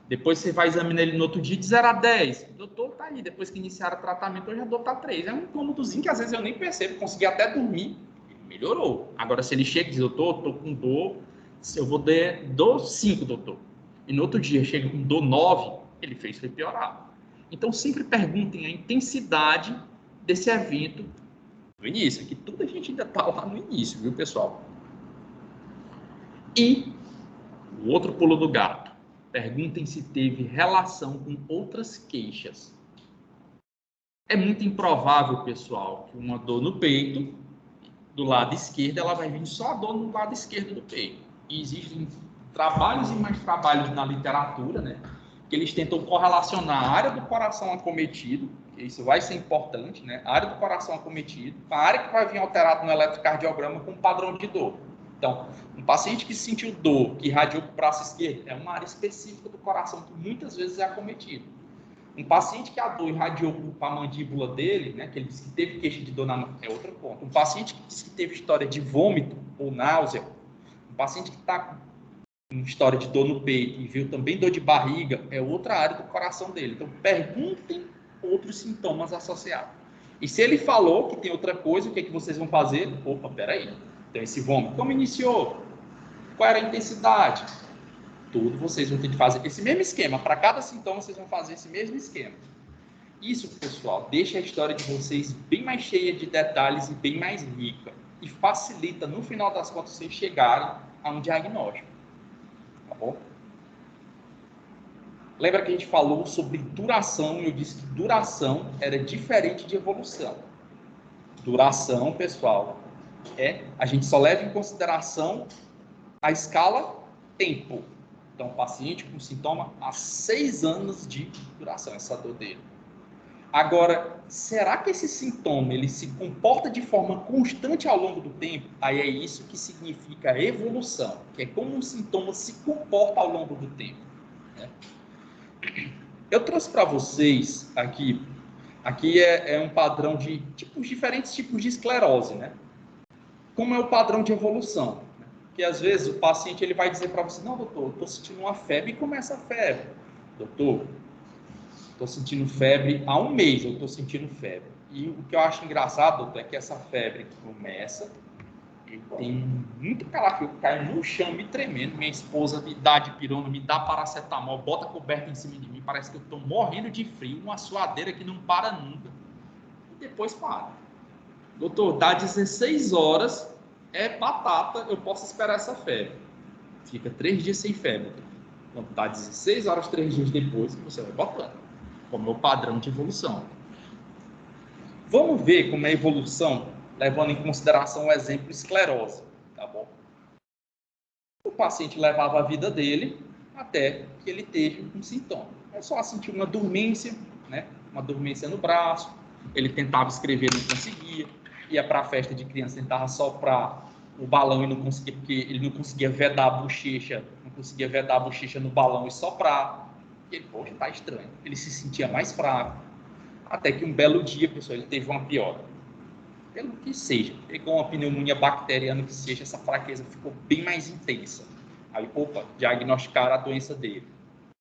Depois você vai examinar ele no outro dia, de 0 a 10. Doutor, tá aí. Depois que iniciaram o tratamento, hoje a dor tá 3. É um incômodozinho que às vezes eu nem percebo. Consegui até dormir. Melhorou. Agora, se ele chega e diz, doutor, tô com dor, eu vou dar dor 5, doutor. E no outro dia chega com dor 9, ele fez foi piorar. Então, sempre perguntem a intensidade desse evento no início. Aqui tudo a gente ainda tá lá no início, viu, pessoal? E o outro pulo do gato. Perguntem se teve relação com outras queixas. É muito improvável, pessoal, que uma dor no peito, do lado esquerdo, ela vai vir só a dor no lado esquerdo do peito. E existem trabalhos e mais trabalhos na literatura, né, que eles tentam correlacionar a área do coração acometido, que isso vai ser importante, né, a área do coração acometido, a área que vai vir alterada no eletrocardiograma com um padrão de dor. Então, um paciente que sentiu dor, que irradiou para o braço esquerdo, é uma área específica do coração que muitas vezes é acometido. Um paciente que a dor irradiou para a mandíbula dele, né, que ele disse que teve queixa de dor na mão, é outro ponto. Um paciente que disse que teve história de vômito ou náusea, um paciente que está com história de dor no peito e viu também dor de barriga, é outra área do coração dele. Então, perguntem outros sintomas associados. E se ele falou que tem outra coisa, o que é que vocês vão fazer? Opa, peraí. Então, esse vômito, como iniciou? Qual era a intensidade? Tudo vocês vão ter que fazer esse mesmo esquema. Para cada sintoma, vocês vão fazer esse mesmo esquema. Isso, pessoal, deixa a história de vocês bem mais cheia de detalhes e bem mais rica. E facilita, no final das contas, vocês chegarem a um diagnóstico. Tá bom? Lembra que a gente falou sobre duração, e eu disse que duração era diferente de evolução. Duração, pessoal, a gente só leva em consideração a escala tempo. Então, paciente com sintoma há 6 anos de duração, essa dor dele. Agora, será que esse sintoma ele se comporta de forma constante ao longo do tempo? Aí é isso que significa evolução, que é como um sintoma se comporta ao longo do tempo. Né? Eu trouxe para vocês aqui é um padrão de diferentes tipos de esclerose, né? Como é o padrão de evolução? Né? Que às vezes o paciente ele vai dizer para você, não, doutor, eu estou sentindo uma febre. E começa a febre. Doutor, estou sentindo febre há 1 mês, eu estou sentindo febre. E o que eu acho engraçado, doutor, é que essa febre começa, e tem muito calafrio, cai no chão me tremendo, minha esposa me dá dipirona, me dá paracetamol, bota coberta em cima de mim, parece que eu estou morrendo de frio, uma suadeira que não para nunca. E depois para. Doutor, dá 16 horas, é batata, eu posso esperar essa febre. Fica 3 dias sem febre. Então, dá 16 horas, 3 dias depois, você vai botando. Como é o padrão de evolução. Vamos ver como é a evolução, levando em consideração o exemplo esclerose, tá bom? O paciente levava a vida dele até que ele teve um sintoma. É só sentir uma dormência, né? Uma dormência no braço, ele tentava escrever, não conseguia, ia para a festa de criança, tentava soprar o balão e não conseguia, porque ele não conseguia vedar a bochecha, no balão e soprar. E ele, poxa, tá estranho. Ele se sentia mais fraco, até que um belo dia, pessoal, ele teve uma piora. Pelo que seja, pegou uma pneumonia bacteriana, que seja, essa fraqueza ficou bem mais intensa. Aí, opa, diagnosticaram a doença dele.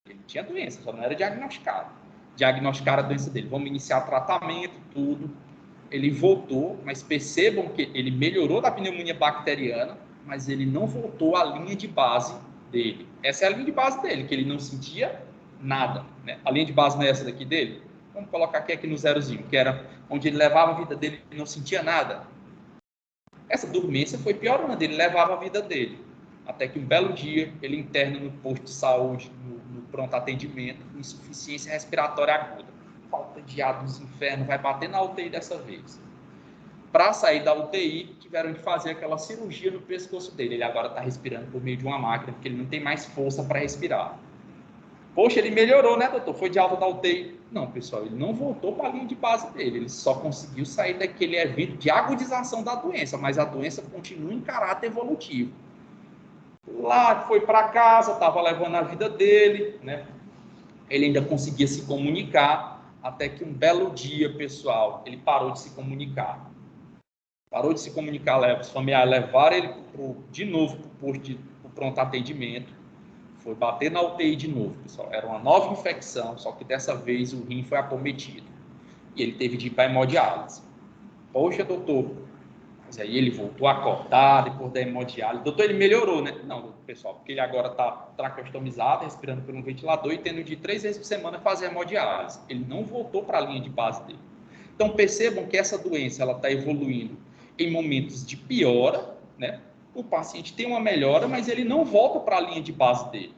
Ele tinha doença, só não era diagnosticado. Diagnosticaram a doença dele. Vamos iniciar tratamento, tudo. Ele voltou, mas percebam que ele melhorou da pneumonia bacteriana, mas ele não voltou à linha de base dele. Essa é a linha de base dele, que ele não sentia nada. Né? A linha de base não é essa daqui dele? Vamos colocar aqui no zerozinho, que era onde ele levava a vida dele e não sentia nada. Essa dormência foi piorando, ele levava a vida dele. Até que um belo dia, ele interna no posto de saúde, no pronto atendimento, com insuficiência respiratória aguda. Falta de ar dos infernos, vai bater na UTI dessa vez. Para sair da UTI, tiveram de fazer aquela cirurgia no pescoço dele. Ele agora está respirando por meio de uma máquina, porque ele não tem mais força para respirar. Poxa, ele melhorou, né, doutor? Foi de alta da UTI. Não, pessoal, ele não voltou para a linha de base dele. Ele só conseguiu sair daquele evento de agudização da doença, mas a doença continua em caráter evolutivo. Lá, foi para casa, estava levando a vida dele, né? Ele ainda conseguia se comunicar, até que um belo dia, pessoal, ele parou de se comunicar. Parou de se comunicar, os familiares levaram ele de novo para o posto de pronto atendimento. Foi bater na UTI de novo, pessoal. Era uma nova infecção, só que dessa vez o rim foi acometido. E ele teve de ir para a hemodiálise. Poxa, doutor. Mas aí ele voltou a acordar depois da hemodiálise. Doutor, ele melhorou, né? Não, pessoal, porque ele agora está tracostomizado, respirando por um ventilador e tendo de 3 vezes por semana fazer hemodiálise. Ele não voltou para a linha de base dele. Então, percebam que essa doença está evoluindo em momentos de piora, né? O paciente tem uma melhora, mas ele não volta para a linha de base dele.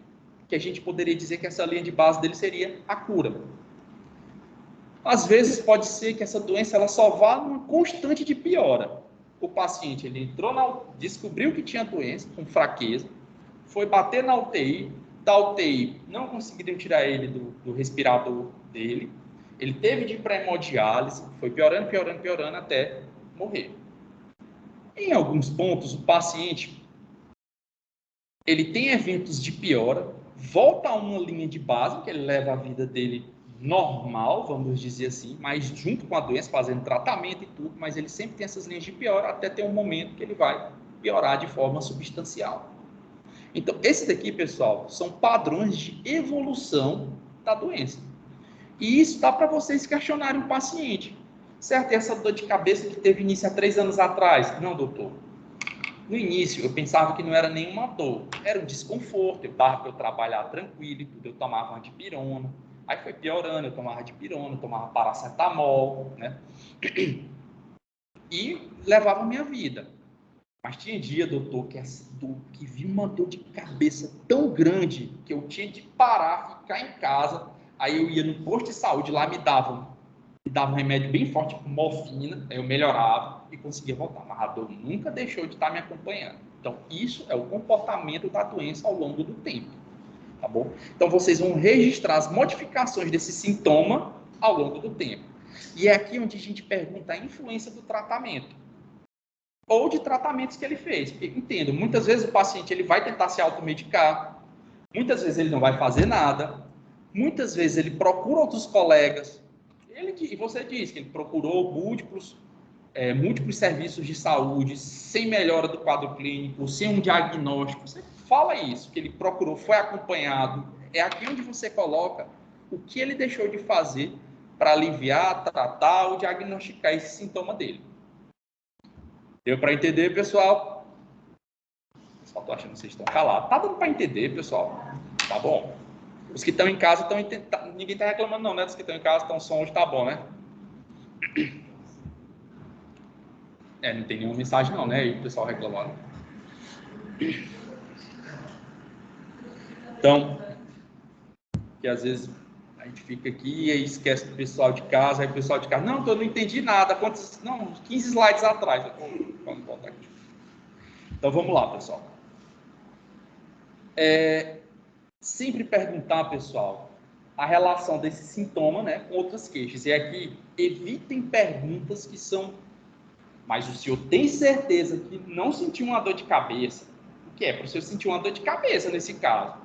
Que a gente poderia dizer que essa linha de base dele seria a cura. Às vezes pode ser que essa doença ela só vá numa constante de piora. O paciente ele descobriu que tinha doença, com fraqueza, foi bater na UTI, da UTI não conseguiram tirar ele do respirador dele, ele teve de ir para a hemodiálise, foi piorando até morrer. Em alguns pontos, o paciente ele tem eventos de piora, volta a uma linha de base, que ele leva a vida dele normal, vamos dizer assim, mas junto com a doença, fazendo tratamento e tudo, mas ele sempre tem essas linhas de piora, até ter um momento que ele vai piorar de forma substancial. Então, esses daqui, pessoal, são padrões de evolução da doença. E isso dá para vocês questionarem o paciente. Certo, e essa dor de cabeça que teve início há 3 anos atrás? Não, doutor. No início, eu pensava que não era nenhuma dor, era um desconforto. Eu dava para eu trabalhar tranquilo e tudo, eu tomava dipirona. Aí foi piorando, eu tomava dipirona, eu tomava paracetamol, né? E levava a minha vida. Mas tinha dia, doutor, que vi uma dor de cabeça tão grande que eu tinha de parar, ficar em casa. Aí eu ia no posto de saúde, lá me davam um remédio bem forte, tipo morfina, aí eu melhorava e conseguia voltar. Mas a dor nunca deixou de estar me acompanhando. Então, isso é o comportamento da doença ao longo do tempo, tá bom? Então, vocês vão registrar as modificações desse sintoma ao longo do tempo. E é aqui onde a gente pergunta a influência do tratamento ou de tratamentos que ele fez. Entendo, muitas vezes o paciente ele vai tentar se automedicar, muitas vezes ele não vai fazer nada, muitas vezes ele procura outros colegas, e você diz que ele procurou múltiplos serviços de saúde, sem melhora do quadro clínico, sem um diagnóstico. Você fala isso, que ele procurou, foi acompanhado. É aqui onde você coloca o que ele deixou de fazer para aliviar, tratar ou diagnosticar esse sintoma dele. Deu para entender, pessoal? Só tô achando que vocês estão calados. Tá dando para entender, pessoal? Tá bom? Os que estão em casa estão entendendo. Ninguém está reclamando, não, né? Os que estão em casa estão som hoje, tá bom, né? Não tem nenhuma mensagem, não, né? E o pessoal reclamando. Então, que às vezes a gente fica aqui e esquece do pessoal de casa, aí o pessoal de casa, não, eu não entendi nada. Quantos? Não, 15 slides atrás. Vamos voltar aqui. Então, vamos lá, pessoal. Sempre perguntar, pessoal, a relação desse sintoma, né, com outras queixas. E aqui, evitem perguntas que são, mas o senhor tem certeza que não sentiu uma dor de cabeça? O que é? Para o senhor sentir uma dor de cabeça nesse caso.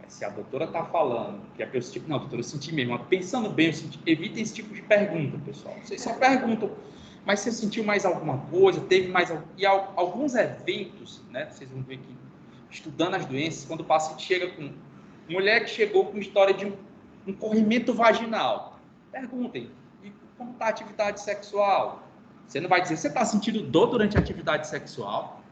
Mas se a doutora está falando que é para eu sentir, não, doutora, eu senti mesmo. Pensando bem, evitem esse tipo de pergunta, pessoal. Vocês só perguntam, mas você sentiu mais alguma coisa? Teve mais e alguns eventos, né? Vocês vão ver que estudando as doenças, quando o paciente chega com mulher que chegou com história de um corrimento vaginal, perguntem, e como está a atividade sexual? Você não vai dizer, você está sentindo dor durante a atividade sexual?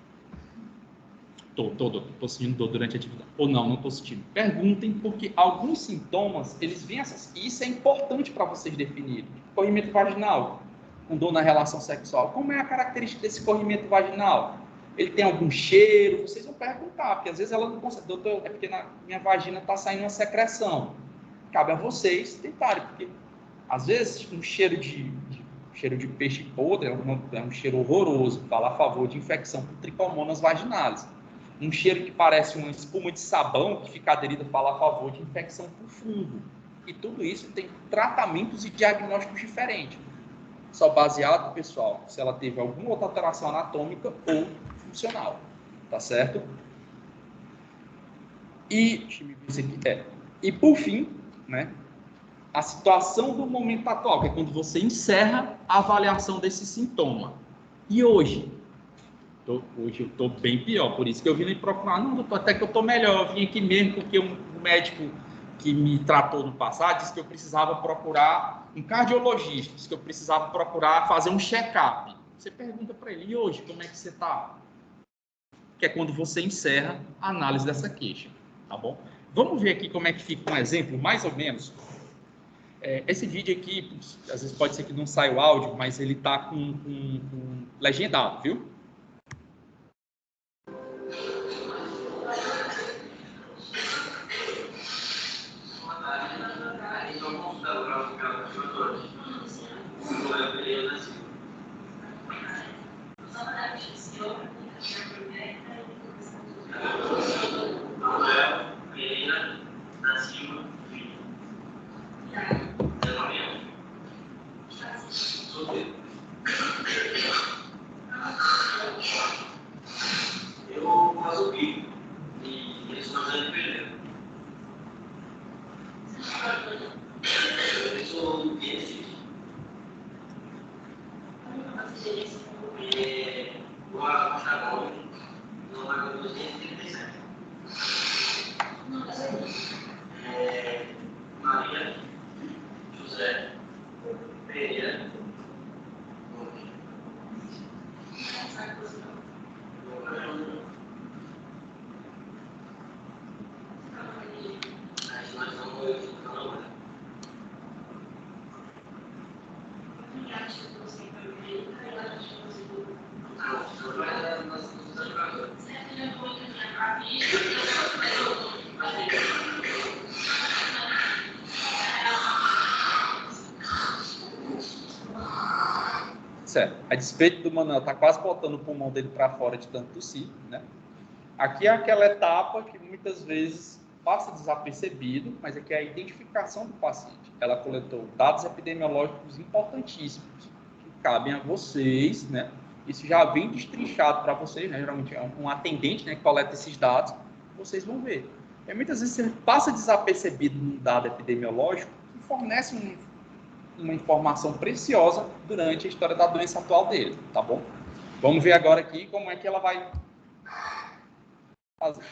Estou sentindo dor durante a atividade. Ou não estou sentindo. Perguntem, porque alguns sintomas, eles vêm e isso é importante para vocês definirem. Corrimento vaginal, com dor na relação sexual. Como é a característica desse corrimento vaginal? Ele tem algum cheiro? Vocês vão perguntar, porque às vezes ela não consegue. Doutor, é porque na minha vagina está saindo uma secreção. Cabe a vocês tentarem, porque às vezes um cheiro de peixe podre é um cheiro horroroso, fala a favor de infecção por tricomonas vaginais. Um cheiro que parece uma espuma de sabão que fica aderida fala a favor de infecção por fungo. E tudo isso tem tratamentos e diagnósticos diferentes. Só baseado, pessoal, se ela teve alguma outra alteração anatômica ou funcional. Tá certo? E, deixa eu ver isso aqui. E por fim, né, a situação do momento atual, que é quando você encerra a avaliação desse sintoma. E hoje? Hoje eu estou bem pior, por isso que eu vim me procurar. Não, doutor, até que eu estou melhor. Eu vim aqui mesmo porque um médico que me tratou no passado disse que eu precisava procurar um cardiologista, disse que eu precisava procurar fazer um check-up. Você pergunta para ele, e hoje, como é que você está? Que é quando você encerra a análise dessa queixa, tá bom? Vamos ver aqui como é que fica um exemplo, mais ou menos. Esse vídeo aqui, às vezes pode ser que não saia o áudio, mas ele está com legendado, viu? Eu faço o bico e eles estão fazendo primeiro. Eu sou esse. O Arcabon não vai com 237. Maria José Pereira. Certo. A despeito do Manuel tá quase botando o pulmão dele para fora de tanto tossir, né? Aqui é aquela etapa que muitas vezes passa desapercebido, mas é que é a identificação do paciente. Ela coletou dados epidemiológicos importantíssimos que cabem a vocês, né? Isso já vem destrinchado para vocês, né? Geralmente é um atendente, né, que coleta esses dados, vocês vão ver. E muitas vezes você passa desapercebido um dado epidemiológico que fornece uma informação preciosa durante a história da doença atual dele, tá bom? Vamos ver agora aqui como é que ela vai fazer.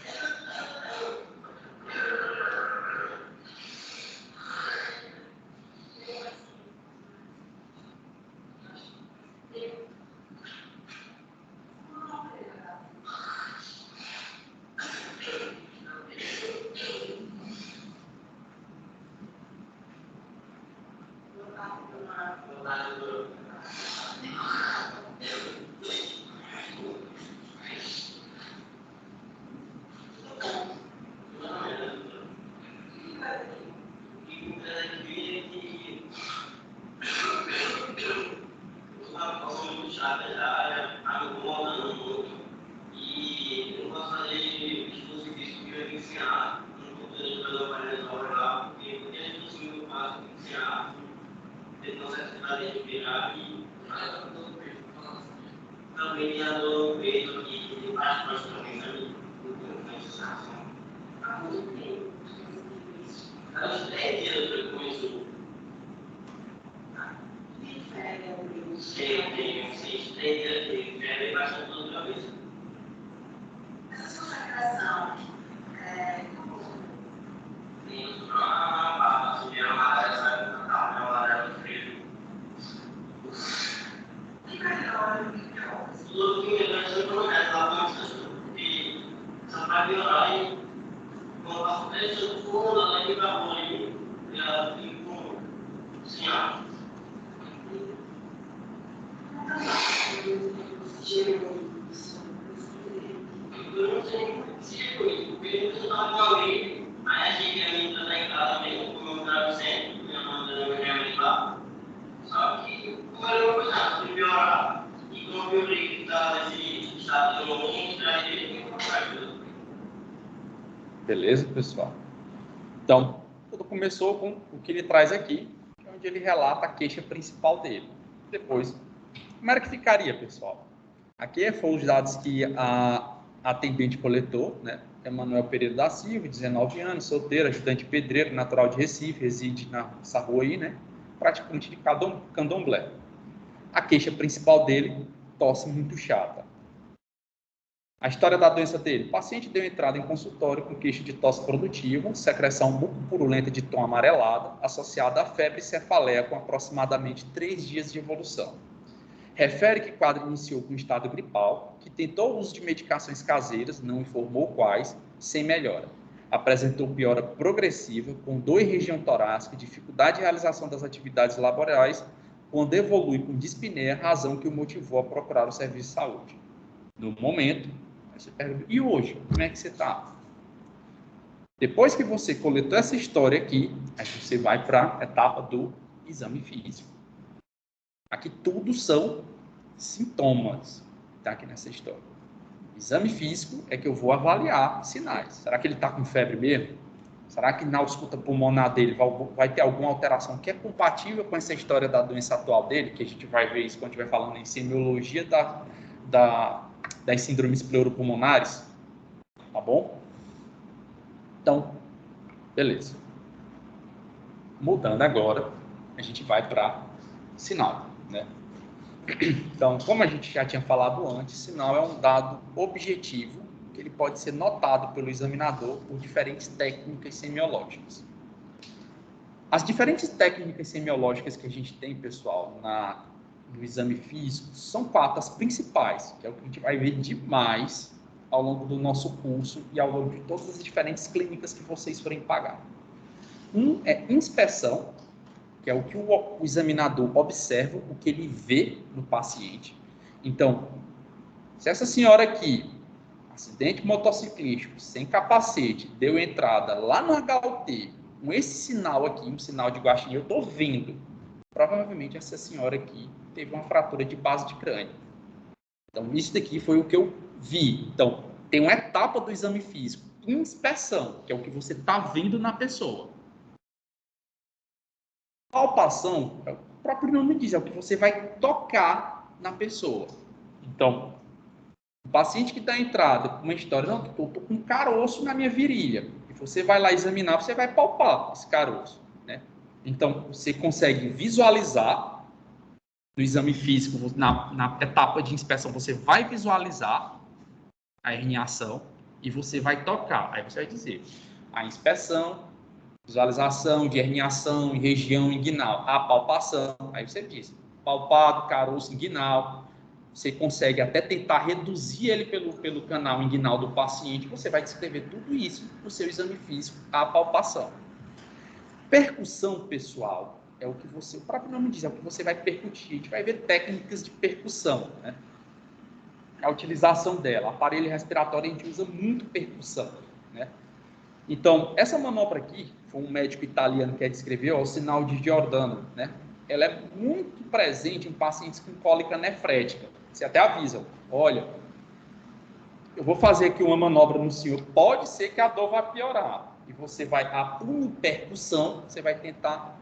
Beleza, pessoal? Então, tudo começou com o que ele traz aqui, onde ele relata a queixa principal dele. Depois, como era que ficaria, pessoal? Aqui foram os dados que a atendente coletou, né? Emanuel Pereira da Silva, 19 anos, solteiro, ajudante pedreiro, natural de Recife, reside nessa rua aí, né? Praticante de candomblé. A queixa principal dele, tosse muito chata. A história da doença dele. O paciente deu entrada em consultório com queixa de tosse produtiva, secreção mucopurulenta de tom amarelado, associada a febre e cefaleia com aproximadamente 3 dias de evolução. Refere que o quadro iniciou com estado gripal, que tentou o uso de medicações caseiras, não informou quais, sem melhora. Apresentou piora progressiva, com dor em região torácica, dificuldade de realização das atividades laborais, quando evolui com dispneia, razão que o motivou a procurar o serviço de saúde. No momento, você pergunta, e hoje, como é que você está? Depois que você coletou essa história aqui, aí você vai para a etapa do exame físico. Aqui tudo são sintomas, tá aqui nessa história. Exame físico é que eu vou avaliar sinais. Será que ele está com febre mesmo? Será que na ausculta pulmonar dele vai ter alguma alteração que é compatível com essa história da doença atual dele? Que a gente vai ver isso quando estiver falando em semiologia das síndromes pleuropulmonares, tá bom? Então, beleza. Mudando agora, a gente vai para sinal, né? Então, como a gente já tinha falado antes, sinal é um dado objetivo que ele pode ser notado pelo examinador por diferentes técnicas semiológicas. As diferentes técnicas semiológicas que a gente tem, pessoal, no exame físico, são 4 as principais, que é o que a gente vai ver demais ao longo do nosso curso e ao longo de todas as diferentes clínicas que vocês forem pagar. Um é inspeção, que é o que o examinador observa, o que ele vê no paciente. Então, se essa senhora aqui, acidente motociclístico, sem capacete, deu entrada lá no HUT, com esse sinal aqui, um sinal de guaxinim, eu estou vendo, provavelmente essa senhora aqui teve uma fratura de base de crânio. Então, isso daqui foi o que eu vi. Então, tem uma etapa do exame físico, inspeção, que é o que você está vendo na pessoa. Palpação, o próprio nome diz, é o que você vai tocar na pessoa. Então, o paciente que está entrado com uma história, não, estou com um caroço na minha virilha, e você vai lá examinar, você vai palpar esse caroço, né? Então, você consegue visualizar no exame físico, na etapa de inspeção, você vai visualizar a herniação e você vai tocar. Aí você vai dizer, a inspeção, visualização de herniação em região inguinal, a palpação, aí você diz, palpado, caroço inguinal, você consegue até tentar reduzir ele pelo canal inguinal do paciente, você vai descrever tudo isso no seu exame físico, a palpação. Percussão, pessoal, é o que você, o próprio nome diz, é o que você vai percutir. A gente vai ver técnicas de percussão, né? A utilização dela, aparelho respiratório, a gente usa muito percussão, né? Então, essa manobra aqui, foi um médico italiano que descreveu, é o sinal de Giordano, né? Ela é muito presente em pacientes com cólica nefrética. Você até avisa, olha, eu vou fazer aqui uma manobra no senhor, pode ser que a dor vá piorar. E você vai, a percussão, você vai tentar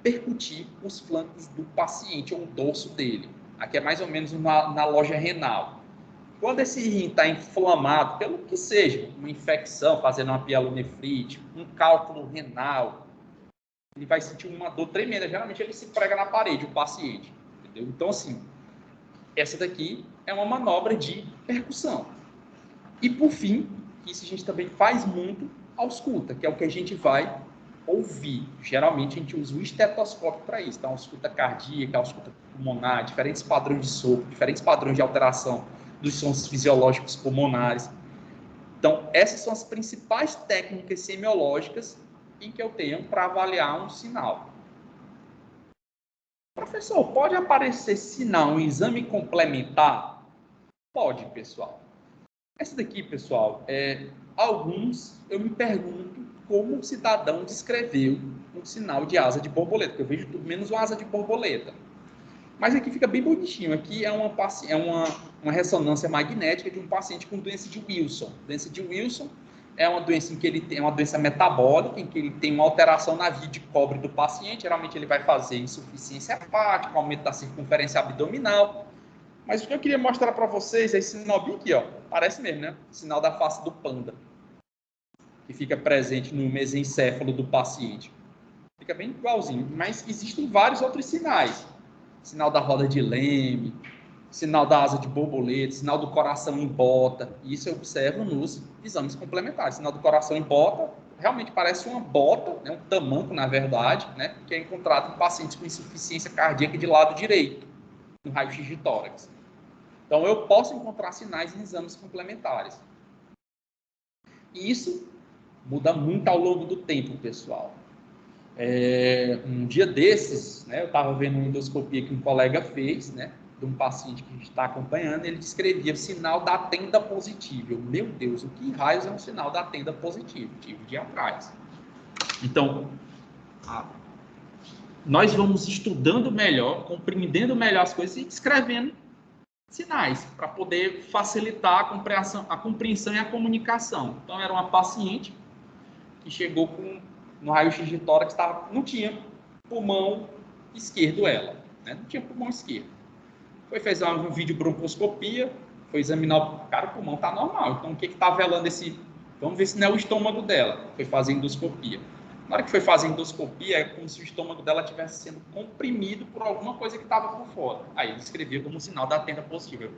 percutir os flancos do paciente, ou o dorso dele. Aqui é mais ou menos na loja renal. Quando esse rim está inflamado, pelo que seja, uma infecção, fazendo uma pielonefrite, um cálculo renal, ele vai sentir uma dor tremenda. Geralmente ele se prega na parede, o paciente. Entendeu? Então, assim, essa daqui é uma manobra de percussão. E, por fim, isso a gente também faz muito, ausculta, que é o que a gente vai ouvir. Geralmente a gente usa o estetoscópio para isso. Então, ausculta cardíaca, ausculta pulmonar, diferentes padrões de sopro, diferentes padrões de alteração dos sons fisiológicos pulmonares. Então, essas são as principais técnicas semiológicas em que eu tenho para avaliar um sinal. Professor, pode aparecer sinal em exame complementar? Pode, pessoal. Essa daqui, pessoal, alguns eu me pergunto como o cidadão descreveu um sinal de asa de borboleta, porque eu vejo tudo menos uma asa de borboleta. Mas aqui fica bem bonitinho. Aqui é uma ressonância magnética de um paciente com doença de Wilson. Doença de Wilson é uma doença em que ele tem uma doença metabólica, em que ele tem uma alteração na via de cobre do paciente. Geralmente ele vai fazer insuficiência hepática, aumento da circunferência abdominal. Mas o que eu queria mostrar para vocês é esse sinal bem aqui, ó. Parece mesmo, né? O sinal da face do panda, que fica presente no mesencéfalo do paciente. Fica bem igualzinho, mas existem vários outros sinais. Sinal da roda de Leme, sinal da asa de borboleta, sinal do coração em bota. Isso eu observo nos exames complementares. Sinal do coração em bota realmente parece uma bota, né, um tamanco, na verdade, né, que é encontrado em pacientes com insuficiência cardíaca de lado direito, no raio-x de tórax. Então, eu posso encontrar sinais em exames complementares. E isso muda muito ao longo do tempo, pessoal. Um dia desses, né, eu estava vendo uma endoscopia que um colega fez, né, de um paciente que a gente está acompanhando, ele descrevia o sinal da tenda positiva. Meu Deus, o que raios é um sinal da tenda positiva? Tive de ir atrás. Então, nós vamos estudando melhor, compreendendo melhor as coisas e descrevendo sinais para poder facilitar a compreensão e a comunicação. Então, era uma paciente que chegou no raio-x de tórax, não tinha pulmão esquerdo ela, né? Não tinha pulmão esquerdo. Foi fazer uma videobroncoscopia, foi examinar, cara, o pulmão está normal, então o que está velando vamos ver se não é o estômago dela. Foi fazer endoscopia. Na hora que foi fazer endoscopia, é como se o estômago dela estivesse sendo comprimido por alguma coisa que estava por fora. Aí ele escreveu como sinal da tenda positiva.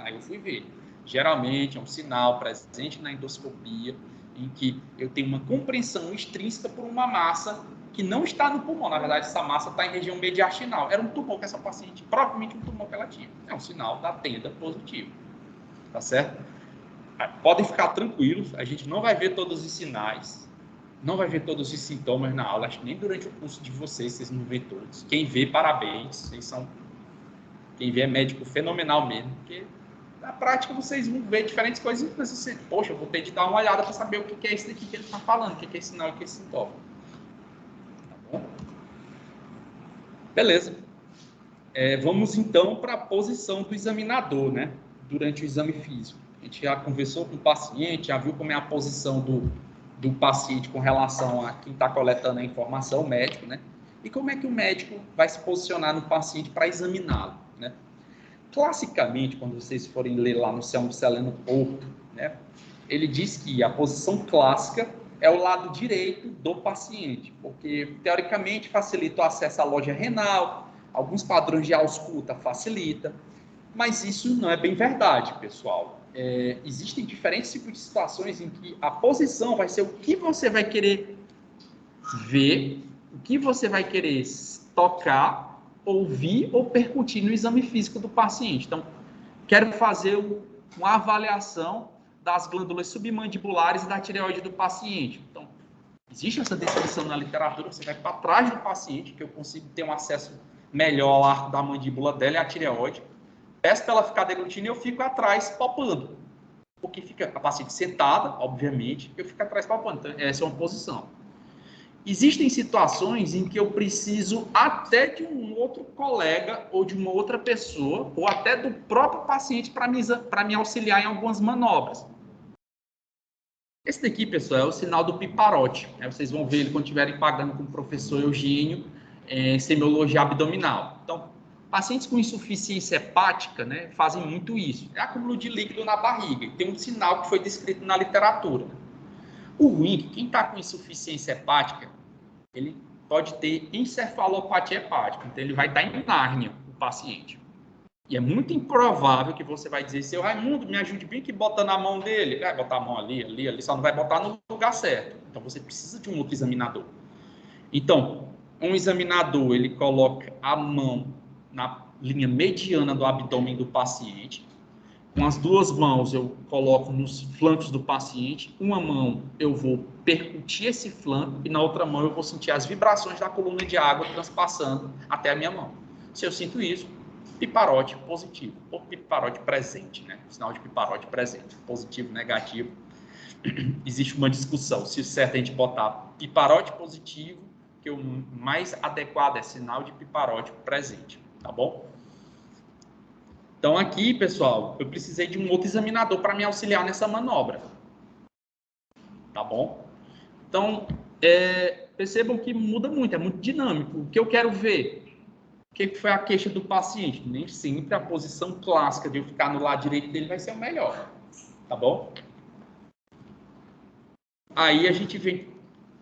Aí eu fui ver. Geralmente é um sinal presente na endoscopia em que eu tenho uma compreensão extrínseca por uma massa que não está no pulmão. Na verdade, essa massa está em região mediastinal. Era um tumor que essa paciente, provavelmente um tumor que ela tinha. É um sinal da tenda positiva. Tá certo? Podem ficar tranquilos, a gente não vai ver todos os sinais. não vai ver todos os sintomas na aula, acho que nem durante o curso de vocês não vê todos. Quem vê, parabéns, vocês são... Quem vê é médico fenomenal mesmo, porque na prática vocês vão ver diferentes coisas e você, poxa, eu vou ter de dar uma olhada para saber o que é isso daqui que ele está falando, o que é esse sinal e o que é esse sintoma. Tá bom? Beleza. Vamos então para a posição do examinador, né? Durante o exame físico. A gente já conversou com o paciente, já viu como é a posição do paciente com relação a quem está coletando a informação, o médico, né? E como é que o médico vai se posicionar no paciente para examiná-lo, né? Classicamente, quando vocês forem ler lá no Selmo Celeno Porto, né? Ele diz que a posição clássica é o lado direito do paciente, porque teoricamente facilita o acesso à loja renal, alguns padrões de ausculta facilita, mas isso não é bem verdade, pessoal. Existem diferentes tipos de situações em que a posição vai ser o que você vai querer ver, o que você vai querer tocar, ouvir ou percutir no exame físico do paciente. Então, quero fazer uma avaliação das glândulas submandibulares e da tireoide do paciente. Então, existe essa descrição na literatura, você vai para trás do paciente, que eu consigo ter um acesso melhor ao arco da mandíbula dela e a tireoide. Peço para ela ficar deglutindo e eu fico atrás palpando. Porque fica a paciente sentada, obviamente, eu fico atrás palpando. Então, essa é uma posição. Existem situações em que eu preciso até de um outro colega ou de uma outra pessoa, ou até do próprio paciente para me auxiliar em algumas manobras. Esse daqui, pessoal, é o sinal do piparote. Vocês vão ver ele quando estiverem pagando com o professor Eugênio, semiologia abdominal. Então, pacientes com insuficiência hepática, né, fazem muito isso. É acúmulo de líquido na barriga. E tem um sinal que foi descrito na literatura. O ruim é que quem está com insuficiência hepática, ele pode ter encefalopatia hepática. Então, ele vai estar em Nárnia, o paciente. E é muito improvável que você vai dizer, seu Raimundo, me ajude bem que botando a mão dele. Vai botar a mão ali, só não vai botar no lugar certo. Então, você precisa de um outro examinador. Então, um examinador, ele coloca a mão na linha mediana do abdômen do paciente. Com as duas mãos, eu coloco nos flancos do paciente. Uma mão, eu vou percutir esse flanco e na outra mão, eu vou sentir as vibrações da coluna de água transpassando até a minha mão. Se eu sinto isso, piparote positivo, ou piparote presente, né? Sinal de piparote presente, positivo, negativo. Existe uma discussão se o certo é a gente botar piparote positivo, que o mais adequado é sinal de piparote presente, tá bom? Então aqui, pessoal, eu precisei de um outro examinador para me auxiliar nessa manobra, tá bom? Então, percebam que muda muito, é muito dinâmico. O que eu quero ver? O que foi a queixa do paciente? Nem sempre a posição clássica de eu ficar no lado direito dele vai ser o melhor, tá bom? Aí a gente vê,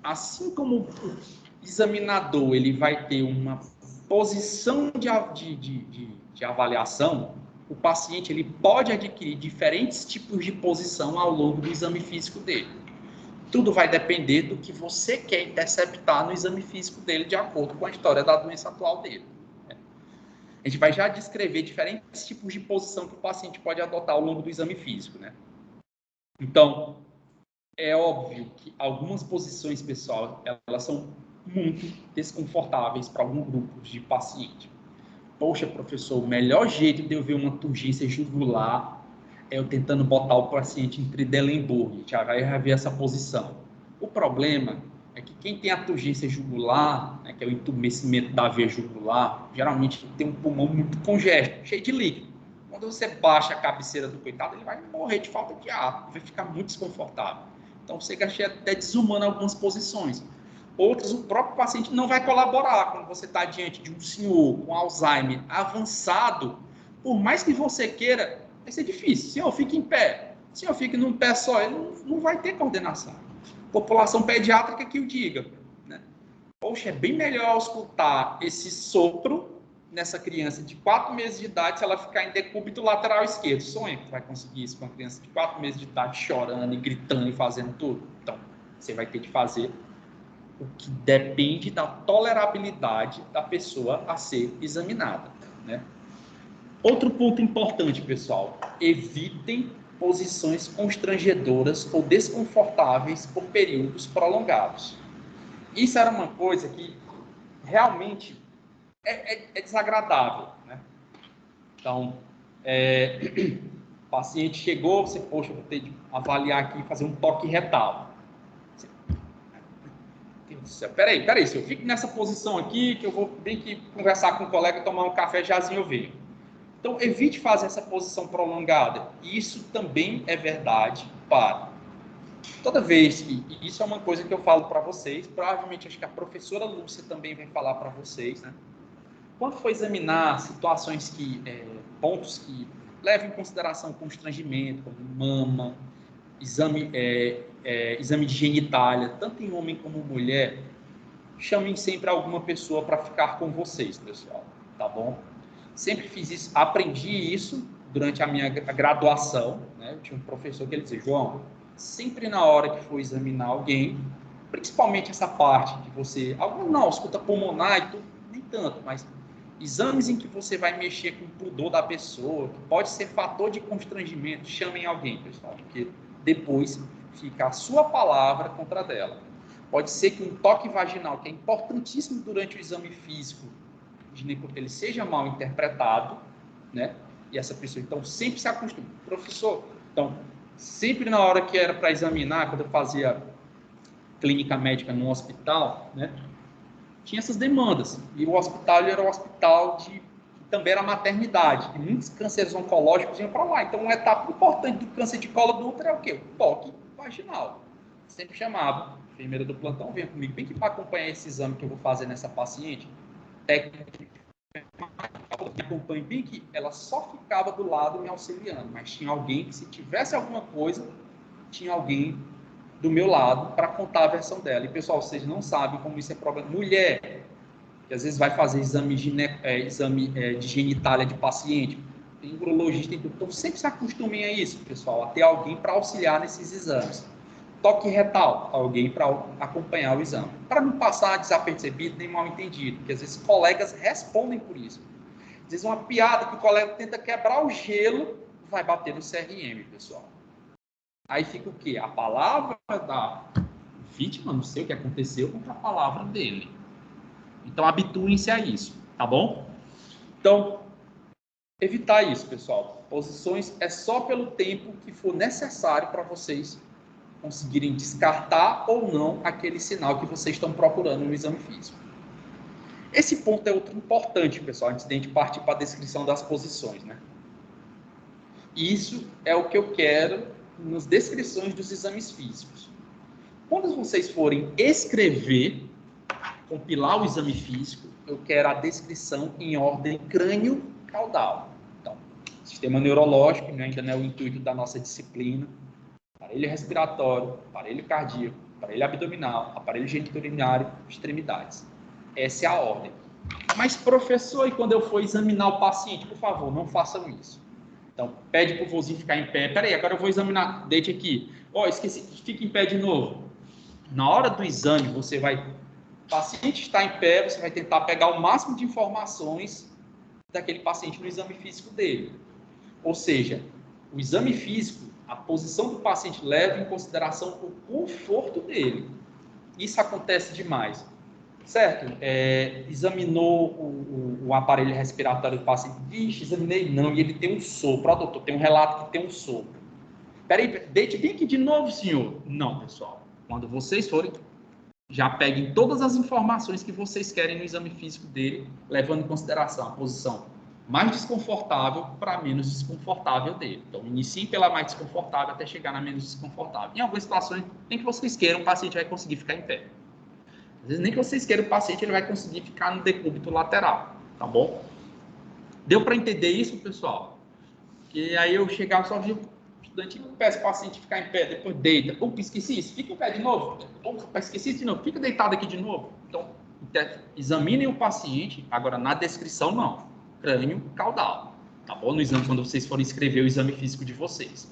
assim como o examinador ele vai ter uma posição de avaliação, o paciente ele pode adquirir diferentes tipos de posição ao longo do exame físico dele. Tudo vai depender do que você quer interceptar no exame físico dele, de acordo com a história da doença atual dele. A gente vai já descrever diferentes tipos de posição que o paciente pode adotar ao longo do exame físico, né? Então, é óbvio que algumas posições, pessoal, elas são muito desconfortáveis para alguns grupos de paciente. Poxa, professor, o melhor jeito de eu ver uma turgência jugular é eu tentando botar o paciente em Trendelenburg. Já vai ver essa posição. O problema é que quem tem a turgência jugular, né, que é o entumecimento da veia jugular, geralmente tem um pulmão muito congesto, cheio de líquido. Quando você baixa a cabeceira do coitado, ele vai morrer de falta de ar, vai ficar muito desconfortável. Então, você gasta até desumano algumas posições. Outras, o próprio paciente não vai colaborar. Quando você está diante de um senhor com Alzheimer avançado, por mais que você queira, vai ser difícil. Senhor, fique em pé. Senhor, fique num pé só. Ele não vai ter coordenação. População pediátrica que o diga, né? Poxa, é bem melhor escutar esse sopro nessa criança de 4 meses de idade se ela ficar em decúbito lateral esquerdo. Sonha que vai conseguir isso com uma criança de 4 meses de idade chorando e gritando e fazendo tudo. Então, você vai ter que fazer o que depende da tolerabilidade da pessoa a ser examinada, né? Outro ponto importante, pessoal, evitem posições constrangedoras ou desconfortáveis por períodos prolongados. Isso era uma coisa que realmente é desagradável, né? Então, o paciente chegou, você, poxa, eu vou ter de avaliar aqui, fazer um toque retal. Deus do céu, peraí, se eu fico nessa posição aqui, que eu vou bem que conversar com um colega, tomar um café, jazinho eu venho. Então, evite fazer essa posição prolongada. E isso também é verdade para toda vez que, e isso é uma coisa que eu falo para vocês, provavelmente acho que a professora Lúcia também vai falar para vocês, né? Quando for examinar situações pontos que levam em consideração constrangimento, como mama, exame de genitália, tanto em homem como mulher, chamem sempre alguma pessoa para ficar com vocês, pessoal, tá bom? Sempre fiz isso, aprendi isso durante a minha graduação, né? Eu tinha um professor que ele dizia, João, sempre na hora que for examinar alguém, principalmente essa parte que você, não, escuta pulmonar e tudo, nem tanto, mas exames em que você vai mexer com o pudor da pessoa, que pode ser fator de constrangimento, chamem alguém, pessoal, porque depois fica a sua palavra contra a dela. Pode ser que um toque vaginal, que é importantíssimo durante o exame físico, ele seja mal interpretado, né? E essa pessoa, então, sempre se acostuma. Professor, então, sempre na hora que era para examinar, quando eu fazia clínica médica no hospital, né? Tinha essas demandas. E o hospital era um hospital que também era maternidade. E muitos cânceres oncológicos iam para lá. Então, uma etapa importante do câncer de colo do útero é o quê? O toque vaginal. Sempre chamava a enfermeira do plantão, venha comigo, bem que para acompanhar esse exame que eu vou fazer nessa paciente, técnica me acompanhe bem que ela só ficava do lado me auxiliando, mas tinha alguém que, se tivesse alguma coisa, tinha alguém do meu lado para contar a versão dela. E, pessoal, vocês não sabem como isso é problema. Mulher, que às vezes vai fazer exame de genitália de paciente, tem urologista e tudo. Então, sempre se acostumem a isso, pessoal, a ter alguém para auxiliar nesses exames. Toque retal, alguém para acompanhar o exame. Para não passar desapercebido nem mal entendido, porque às vezes colegas respondem por isso. Às vezes uma piada que o colega tenta quebrar o gelo, vai bater no CRM, pessoal. Aí fica o quê? A palavra da vítima, não sei o que aconteceu, contra a palavra dele. Então, habituem-se a isso, tá bom? Então, evitar isso, pessoal. Posições é só pelo tempo que for necessário para vocês conseguirem descartar ou não aquele sinal que vocês estão procurando no exame físico. Esse ponto é outro importante, pessoal, antes de a gente partir para a descrição das posições, né? Isso é o que eu quero nas descrições dos exames físicos. Quando vocês forem escrever, compilar o exame físico, eu quero a descrição em ordem crânio-caudal. Então, sistema neurológico, né, ainda não é o intuito da nossa disciplina, aparelho respiratório, aparelho cardíaco, aparelho abdominal, aparelho geniturinário, extremidades. Essa é a ordem. Mas, professor, e quando eu for examinar o paciente, por favor, não façam isso. Então, pede para o vozinho ficar em pé. Peraí, agora eu vou examinar. Deite aqui. Esqueci. Fica em pé de novo. Na hora do exame, você vai... O paciente está em pé, você vai tentar pegar o máximo de informações daquele paciente no exame físico dele. Ou seja, o exame físico, a posição do paciente leva em consideração o conforto dele. Isso acontece demais. Certo? Examinou o aparelho respiratório do paciente. Vixe, examinei não, e ele tem um sopro. Ó, doutor, tem um relato que tem um sopro. Peraí, deite bem aqui de novo, senhor. Não, pessoal. Quando vocês forem, já peguem todas as informações que vocês querem no exame físico dele, levando em consideração a posição mais desconfortável para a menos desconfortável dele. Então, iniciem pela mais desconfortável até chegar na menos desconfortável. Em algumas situações, nem que vocês queiram, o paciente vai conseguir ficar em pé. Às vezes, nem que vocês queiram o paciente, ele vai conseguir ficar no decúbito lateral, tá bom? Deu para entender isso, pessoal? Que aí eu chegava só vi o estudante, peço o paciente ficar em pé, depois deita. Opa, esqueci isso, fica em pé de novo. Opa, esqueci isso de novo, fica deitado aqui de novo. Então, examinem o paciente, agora na descrição não, crânio caudal, tá bom? No exame, quando vocês forem escrever o exame físico de vocês.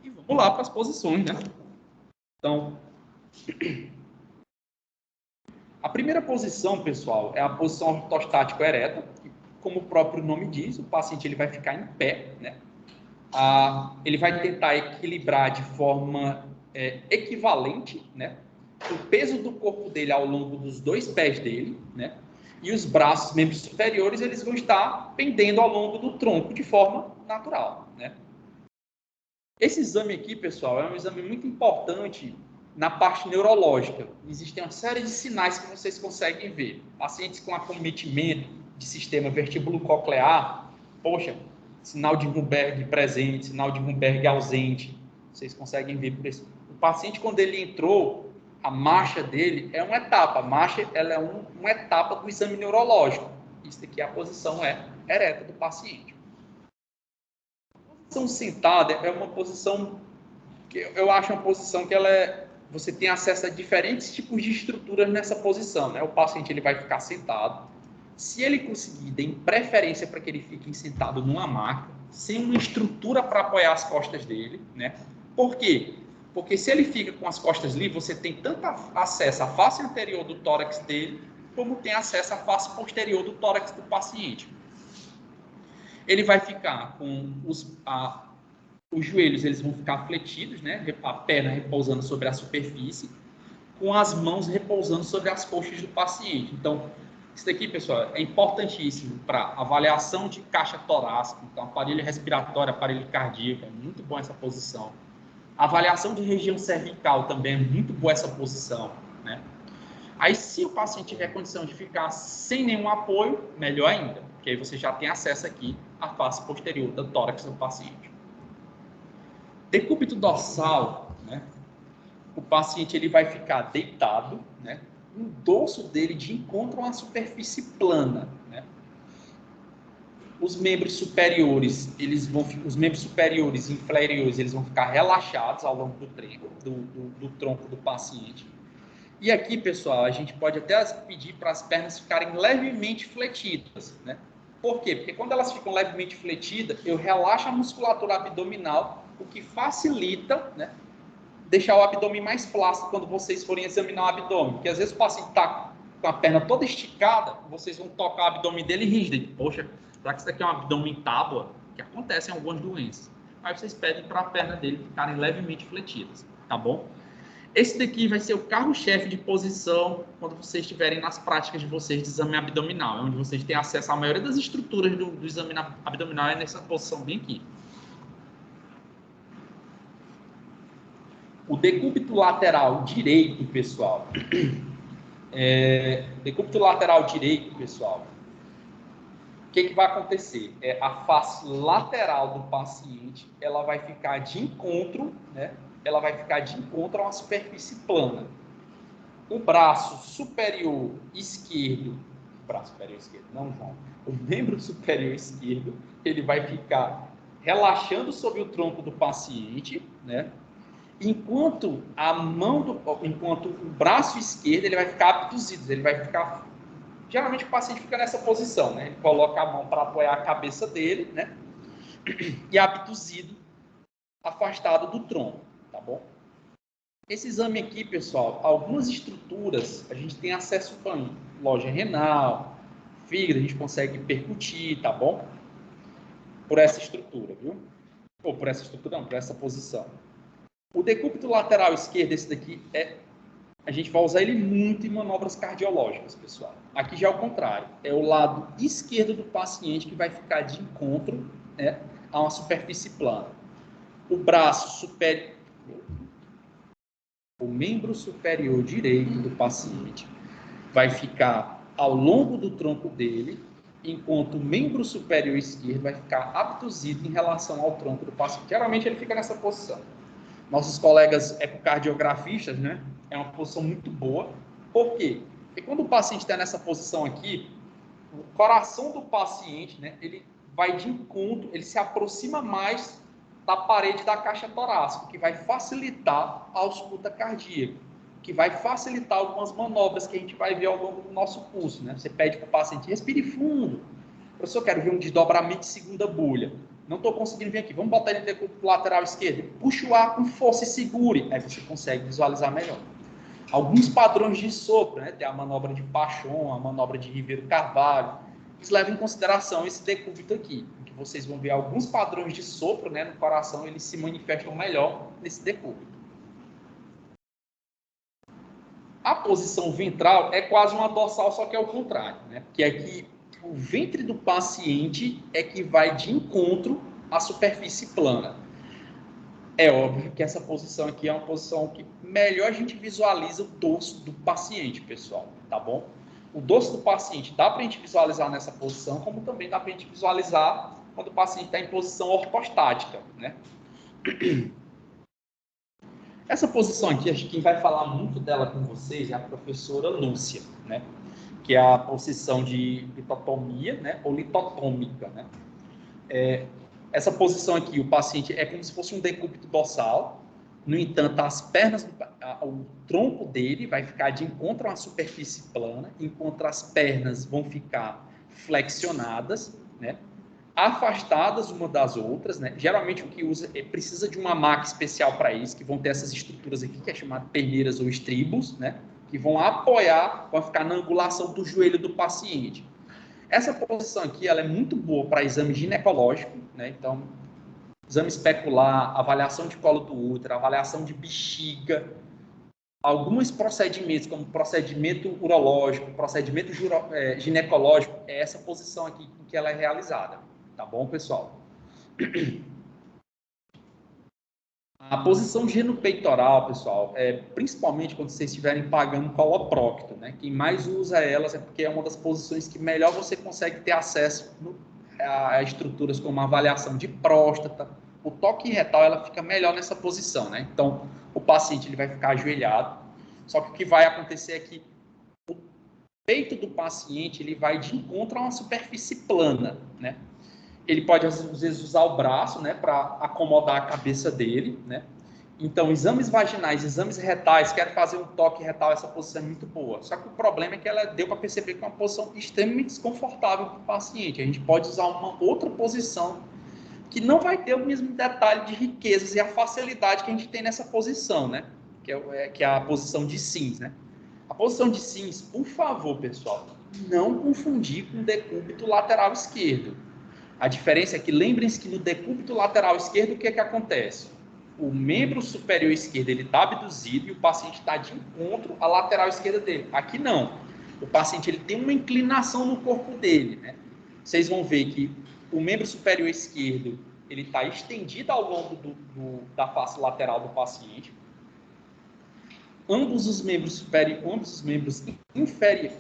E vamos lá para as posições, né? Então... A primeira posição, pessoal, é a posição ortostático ereta. Como o próprio nome diz, o paciente ele vai ficar em pé, né? ele vai tentar equilibrar de forma equivalente, né, o peso do corpo dele ao longo dos 2 pés dele, né, e os braços, membros superiores, eles vão estar pendendo ao longo do tronco de forma natural, né. Esse exame aqui, pessoal, é um exame muito importante na parte neurológica. Existem uma série de sinais que vocês conseguem ver. Pacientes com acometimento de sistema vestíbulo-coclear, poxa, sinal de Rumberg presente, sinal de Rumberg ausente, vocês conseguem ver por isso. O paciente, quando ele entrou, a marcha dele é uma etapa. A marcha ela é uma etapa do exame neurológico. Isso aqui é a posição ereta do paciente. A posição sentada é uma posição que eu acho uma posição que você tem acesso a diferentes tipos de estruturas nessa posição, né? O paciente ele vai ficar sentado. Se ele conseguir, deem preferência para que ele fique sentado numa maca, sem uma estrutura para apoiar as costas dele, né? Por quê? Porque se ele fica com as costas livres, você tem tanto acesso à face anterior do tórax dele, como tem acesso à face posterior do tórax do paciente. Ele vai ficar com os joelhos, eles vão ficar fletidos, né? A perna repousando sobre a superfície, com as mãos repousando sobre as coxas do paciente. Então, isso daqui, pessoal, é importantíssimo para avaliação de caixa torácica, então, aparelho respiratório, aparelho cardíaco, é muito bom essa posição. Avaliação de região cervical também é muito boa essa posição, né? Aí, se o paciente tiver condição de ficar sem nenhum apoio, melhor ainda, porque aí você já tem acesso aqui à face posterior do tórax do paciente. Decúbito dorsal, né? O paciente ele vai ficar deitado, né? O dorso dele de encontro a uma superfície plana, né? Os membros superiores, os membros superiores e inferiores, eles vão ficar relaxados ao longo do tronco do paciente. E aqui, pessoal, a gente pode até pedir para as pernas ficarem levemente fletidas, né? Por quê? Porque quando elas ficam levemente fletidas, eu relaxo a musculatura abdominal, o que facilita, né, deixar o abdômen mais flácido quando vocês forem examinar o abdômen. Porque às vezes o paciente está com a perna toda esticada, vocês vão tocar o abdômen dele rígido. Poxa, será que isso aqui é um abdômen tábua? Que acontece em algumas doenças. Aí vocês pedem para a perna dele ficarem levemente fletidas, tá bom? Esse daqui vai ser o carro-chefe de posição quando vocês estiverem nas práticas de vocês de exame abdominal. É onde vocês têm acesso à maioria das estruturas do exame abdominal, é nessa posição bem aqui. O decúbito lateral direito, pessoal. Decúbito lateral direito, pessoal. O que vai acontecer? A face lateral do paciente, ela vai ficar de encontro, né? Ela vai ficar de encontro a uma superfície plana. O braço superior esquerdo, não, João. O membro superior esquerdo, ele vai ficar relaxando sobre o tronco do paciente, né? Enquanto o braço esquerdo, ele vai ficar abduzido, ele vai ficar... Geralmente o paciente fica nessa posição, né? Ele coloca a mão para apoiar a cabeça dele, né? E abduzido, afastado do tronco, tá bom? Esse exame aqui, pessoal, algumas estruturas a gente tem acesso a loja renal, fígado, a gente consegue percutir, tá bom? Por essa estrutura, viu? Ou por essa estrutura, não, por essa posição. O decúbito lateral esquerdo, esse daqui, a gente vai usar ele muito em manobras cardiológicas, pessoal. Aqui já é o contrário. É o lado esquerdo do paciente que vai ficar de encontro, né, a uma superfície plana. O braço superior, o membro superior direito do paciente vai ficar ao longo do tronco dele, enquanto o membro superior esquerdo vai ficar abduzido em relação ao tronco do paciente. Geralmente ele fica nessa posição. Nossos colegas ecocardiografistas, né? É uma posição muito boa. Por quê? Porque quando o paciente está nessa posição aqui, o coração do paciente, né? Ele vai de encontro, ele se aproxima mais da parede da caixa torácica, que vai facilitar a ausculta cardíaca, que vai facilitar algumas manobras que a gente vai ver ao longo do nosso curso, né? Você pede para o paciente, respire fundo. Professor, quero ver um desdobramento de segunda bolha. Não estou conseguindo ver aqui. Vamos botar ele no decúbito lateral esquerdo. Puxa o ar com força e segure. Aí você consegue visualizar melhor. Alguns padrões de sopro, né? Tem a manobra de Pachon, a manobra de Ribeiro Carvalho. Eles levam em consideração esse decúbito aqui, que vocês vão ver alguns padrões de sopro, né, no coração, eles se manifestam melhor nesse decúbito. A posição ventral é quase uma dorsal, só que é o contrário, né? Que é que o ventre do paciente é que vai de encontro à superfície plana. É óbvio que essa posição aqui é uma posição que melhor a gente visualiza o dorso do paciente, pessoal, tá bom? O dorso do paciente dá para a gente visualizar nessa posição, como também dá para a gente visualizar quando o paciente está em posição ortostática, né? Essa posição aqui, acho que quem vai falar muito dela com vocês é a professora Lúcia, né? Que é a posição de litotomia, né? Ou litotômica, né? Essa posição aqui, o paciente é como se fosse um decúbito dorsal. No entanto, as pernas, o tronco dele vai ficar de encontro a uma superfície plana, enquanto as pernas vão ficar flexionadas, né? Afastadas uma das outras, né? Geralmente o que usa precisa de uma maca especial para isso, que vão ter essas estruturas aqui, que é chamada perneiras ou estribos, né? Que vão apoiar, vão ficar na angulação do joelho do paciente. Essa posição aqui, ela é muito boa para exame ginecológico, né? Então, exame especular, avaliação de colo do útero, avaliação de bexiga, alguns procedimentos, como procedimento urológico, procedimento ginecológico, é essa posição aqui em que ela é realizada. Tá bom, pessoal? A posição genopeitoral, pessoal, principalmente quando vocês estiverem pagando coloprócito, né? Quem mais usa elas é porque é uma das posições que melhor você consegue ter acesso a estruturas como a avaliação de próstata. O toque retal, ela fica melhor nessa posição, né? Então, o paciente ele vai ficar ajoelhado, só que o que vai acontecer é que o peito do paciente ele vai de encontro a uma superfície plana, né? Ele pode, às vezes, usar o braço, né, para acomodar a cabeça dele, né? Então, exames vaginais, exames retais, quero fazer um toque retal, essa posição é muito boa. Só que o problema é que ela deu para perceber que é uma posição extremamente desconfortável para o paciente. A gente pode usar uma outra posição que não vai ter o mesmo detalhe de riquezas e a facilidade que a gente tem nessa posição, né? Que é a posição de Sims, né? A posição de Sims, por favor, pessoal, não confundir com o decúbito lateral esquerdo. A diferença é que, lembrem-se que no decúbito lateral esquerdo, o que é que acontece? O membro superior esquerdo está abduzido e o paciente está de encontro à lateral esquerda dele. Aqui não. O paciente ele tem uma inclinação no corpo dele, né? Vocês vão ver que o membro superior esquerdo ele está estendido ao longo da face lateral do paciente. Ambos os membros superiores, ambos os membros inferiores.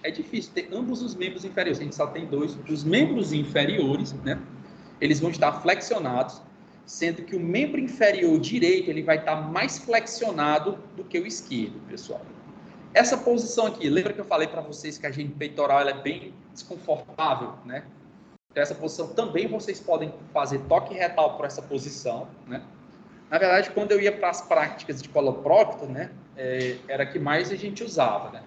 É difícil ter ambos os membros inferiores, a gente só tem dois. Os membros inferiores, né, eles vão estar flexionados, sendo que o membro inferior direito ele vai estar mais flexionado do que o esquerdo, pessoal. Essa posição aqui, lembra que eu falei para vocês que a genipeitoral ela é bem desconfortável, né? Então, essa posição também vocês podem fazer toque retal por essa posição, né? Na verdade, quando eu ia para as práticas de coloprócito, né, era que mais a gente usava, né?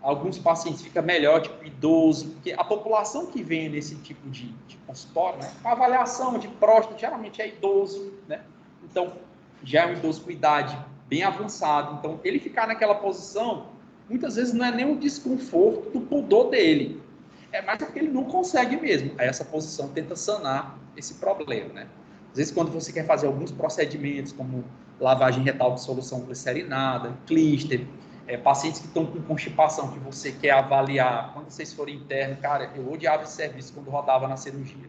Alguns pacientes fica melhor, tipo idoso, porque a população que vem nesse tipo de consultório, né, a avaliação de próstata geralmente é idoso, né? Então, já é um idoso com idade bem avançada. Então, ele ficar naquela posição, muitas vezes não é nem o desconforto do pudor dele, é mais porque ele não consegue mesmo. Aí essa posição tenta sanar esse problema, né? Às vezes, quando você quer fazer alguns procedimentos, como lavagem retal de solução glicerinada, clíster, pacientes que estão com constipação, que você quer avaliar, quando vocês forem interno, cara, eu odiava esse serviço quando rodava na cirurgia.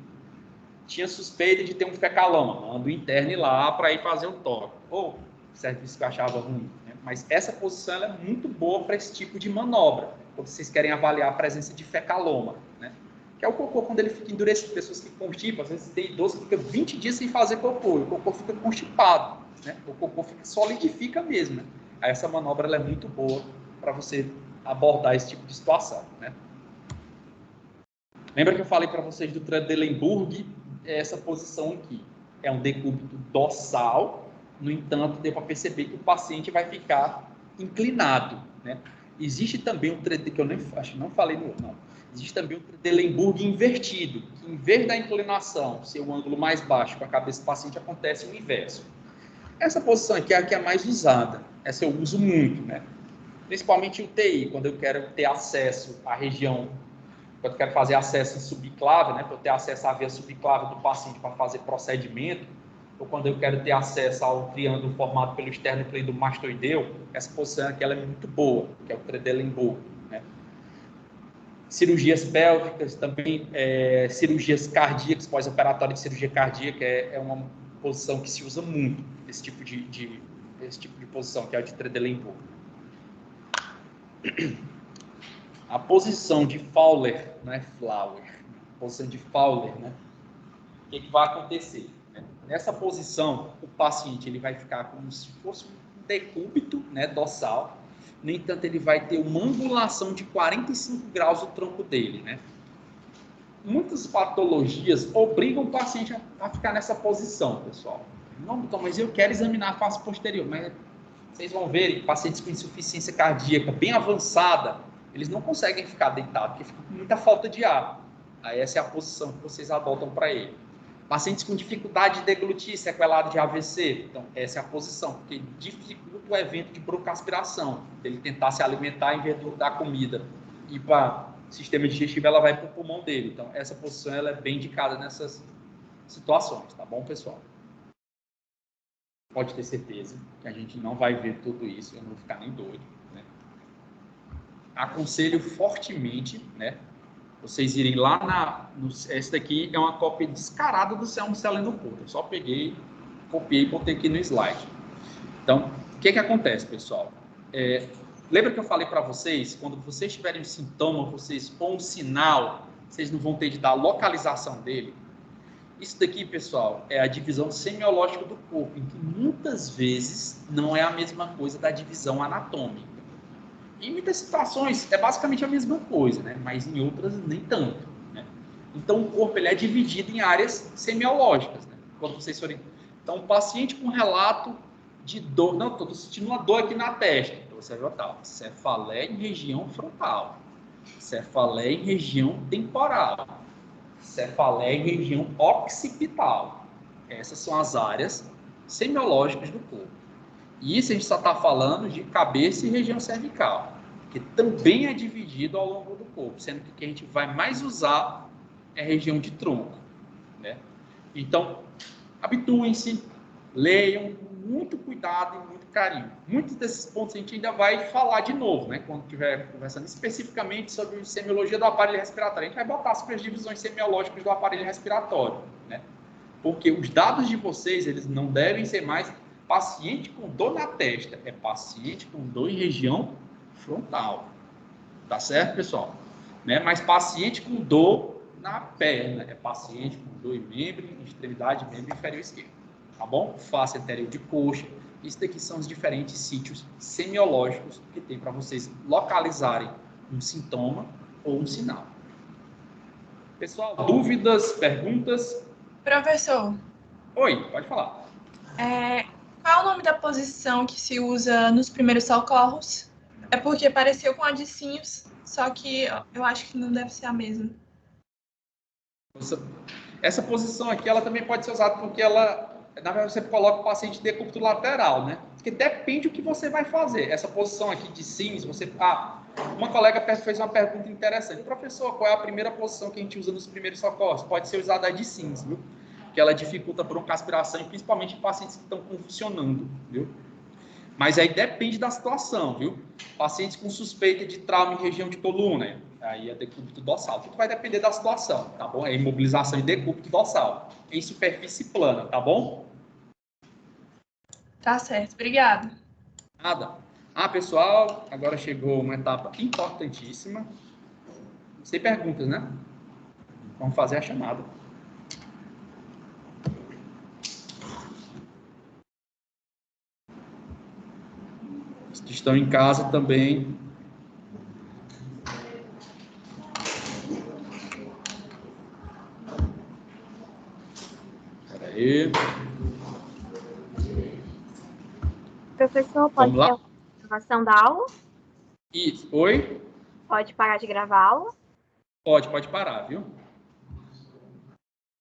Tinha suspeita de ter um fecaloma, manda o interno ir lá para ir fazer um toque. Ou serviço que eu achava ruim. Né? Mas essa posição ela é muito boa para esse tipo de manobra, quando vocês querem avaliar a presença de fecaloma, né? Que é o cocô quando ele fica endurecido. Pessoas que constipam, às vezes tem idoso que fica 20 dias sem fazer cocô, e o cocô fica constipado, né? O cocô solidifica mesmo, né? Aí essa manobra ela é muito boa para você abordar esse tipo de situação, né? Lembra que eu falei para vocês do Trendelenburg? Essa posição aqui é um decúbito dorsal, no entanto, deu para perceber que o paciente vai ficar inclinado, né? Existe também um Trendelenburg, que eu nem, acho que não falei no outro, não. Existe também um Trendelenburg invertido, que em vez da inclinação ser o ângulo mais baixo com a cabeça do paciente, acontece o inverso. Essa posição aqui é a que é mais usada. Essa eu uso muito, né? Principalmente em UTI, quando eu quero ter acesso à região quando eu quero fazer acesso em subclave, né, para eu ter acesso à via subclave do paciente para fazer procedimento, ou quando eu quero ter acesso ao triângulo formado pelo esternocleido mastoideu, essa posição aqui ela é muito boa, que é o Trendelenburg, né? Cirurgias pélvicas, também cirurgias cardíacas, pós-operatório de cirurgia cardíaca, é uma posição que se usa muito, esse tipo de posição, que é a de Trendelenburg. A posição de Fowler, não é Flower, a posição de Fowler, né? O que vai acontecer? Nessa posição, o paciente ele vai ficar como se fosse um decúbito, né, dorsal. No entanto, ele vai ter uma angulação de 45 graus do tronco dele, né? Muitas patologias obrigam o paciente a ficar nessa posição, pessoal. Não, doutor, mas eu quero examinar a face posterior. Mas vocês vão ver que pacientes com insuficiência cardíaca bem avançada, eles não conseguem ficar deitados, porque fica com muita falta de ar. Aí essa é a posição que vocês adotam para ele. Pacientes com dificuldade de deglutir, sequelado de AVC, então essa é a posição, porque dificulta o evento de broncoaspiração, ele tentar se alimentar em vez da comida e para o sistema digestivo ela vai para o pulmão dele. Então essa posição ela é bem indicada nessas situações, tá bom, pessoal? Pode ter certeza que a gente não vai ver tudo isso, eu não vou ficar nem doido, né? Aconselho fortemente, né? Vocês irem lá essa daqui é uma cópia descarada do Selmo Celeno Porto. Eu só peguei, copiei e botei aqui no slide. Então, o que acontece, pessoal? Lembra que eu falei para vocês, quando vocês tiverem um sintoma, vocês ou um sinal, vocês não vão ter de dar a localização dele? Isso daqui, pessoal, é a divisão semiológica do corpo, em que muitas vezes não é a mesma coisa da divisão anatômica. Em muitas situações é basicamente a mesma coisa, né? Mas em outras nem tanto, né? Então o corpo ele é dividido em áreas semiológicas, né? Quando vocês forem... Então um paciente com relato de dor, não, estou sentindo uma dor aqui na testa, então você vai botar cefaleia em região frontal, cefaleia em região temporal, cefaleia em região occipital. Essas são as áreas semiológicas do corpo. E isso a gente só está falando de cabeça e região cervical, que também é dividido ao longo do corpo, sendo que o que a gente vai mais usar é a região de tronco, né? Então, habituem-se, leiam com muito cuidado e muito carinho. Muitos desses pontos a gente ainda vai falar de novo, né? Quando estiver conversando especificamente sobre semiologia do aparelho respiratório. A gente vai botar sobre as divisões semiológicas do aparelho respiratório, né? Porque os dados de vocês, eles não devem ser mais paciente com dor na testa, é paciente com dor em região frontal. Tá certo, pessoal? Né? Mas paciente com dor na perna, é paciente com dor em membro, extremidade, membro inferior esquerdo. Tá bom? Face anterior de coxa. Isso daqui são os diferentes sítios semiológicos que tem para vocês localizarem um sintoma ou um sinal. Pessoal, dúvidas, perguntas? Professor. Oi, pode falar. Qual é o nome da posição que se usa nos primeiros socorros? É porque pareceu com a de Cinhos, só que eu acho que não deve ser a mesma. Essa posição aqui, ela também pode ser usada porque ela, na verdade, você coloca o paciente de decúbito lateral, né? Porque depende do que você vai fazer. Essa posição aqui de Cinhos, uma colega fez uma pergunta interessante. Professor, qual é a primeira posição que a gente usa nos primeiros socorros? Pode ser usada a de Cinhos, viu? Que ela dificulta a broncoaspiração, principalmente em pacientes que estão convulsionando, viu? Mas aí depende da situação, viu? Pacientes com suspeita de trauma em região de coluna, aí é decúbito dorsal. Tudo vai depender da situação, tá bom? É imobilização e decúbito dorsal. Em superfície plana, tá bom? Tá certo, obrigada. Nada. Pessoal, agora chegou uma etapa importantíssima. Sem perguntas, né? Vamos fazer a chamada. Os que estão em casa também. Espera aí. Professor, pode ter uma gravação da aula? Isso. Oi? Pode parar de gravar a aula? Pode parar, viu?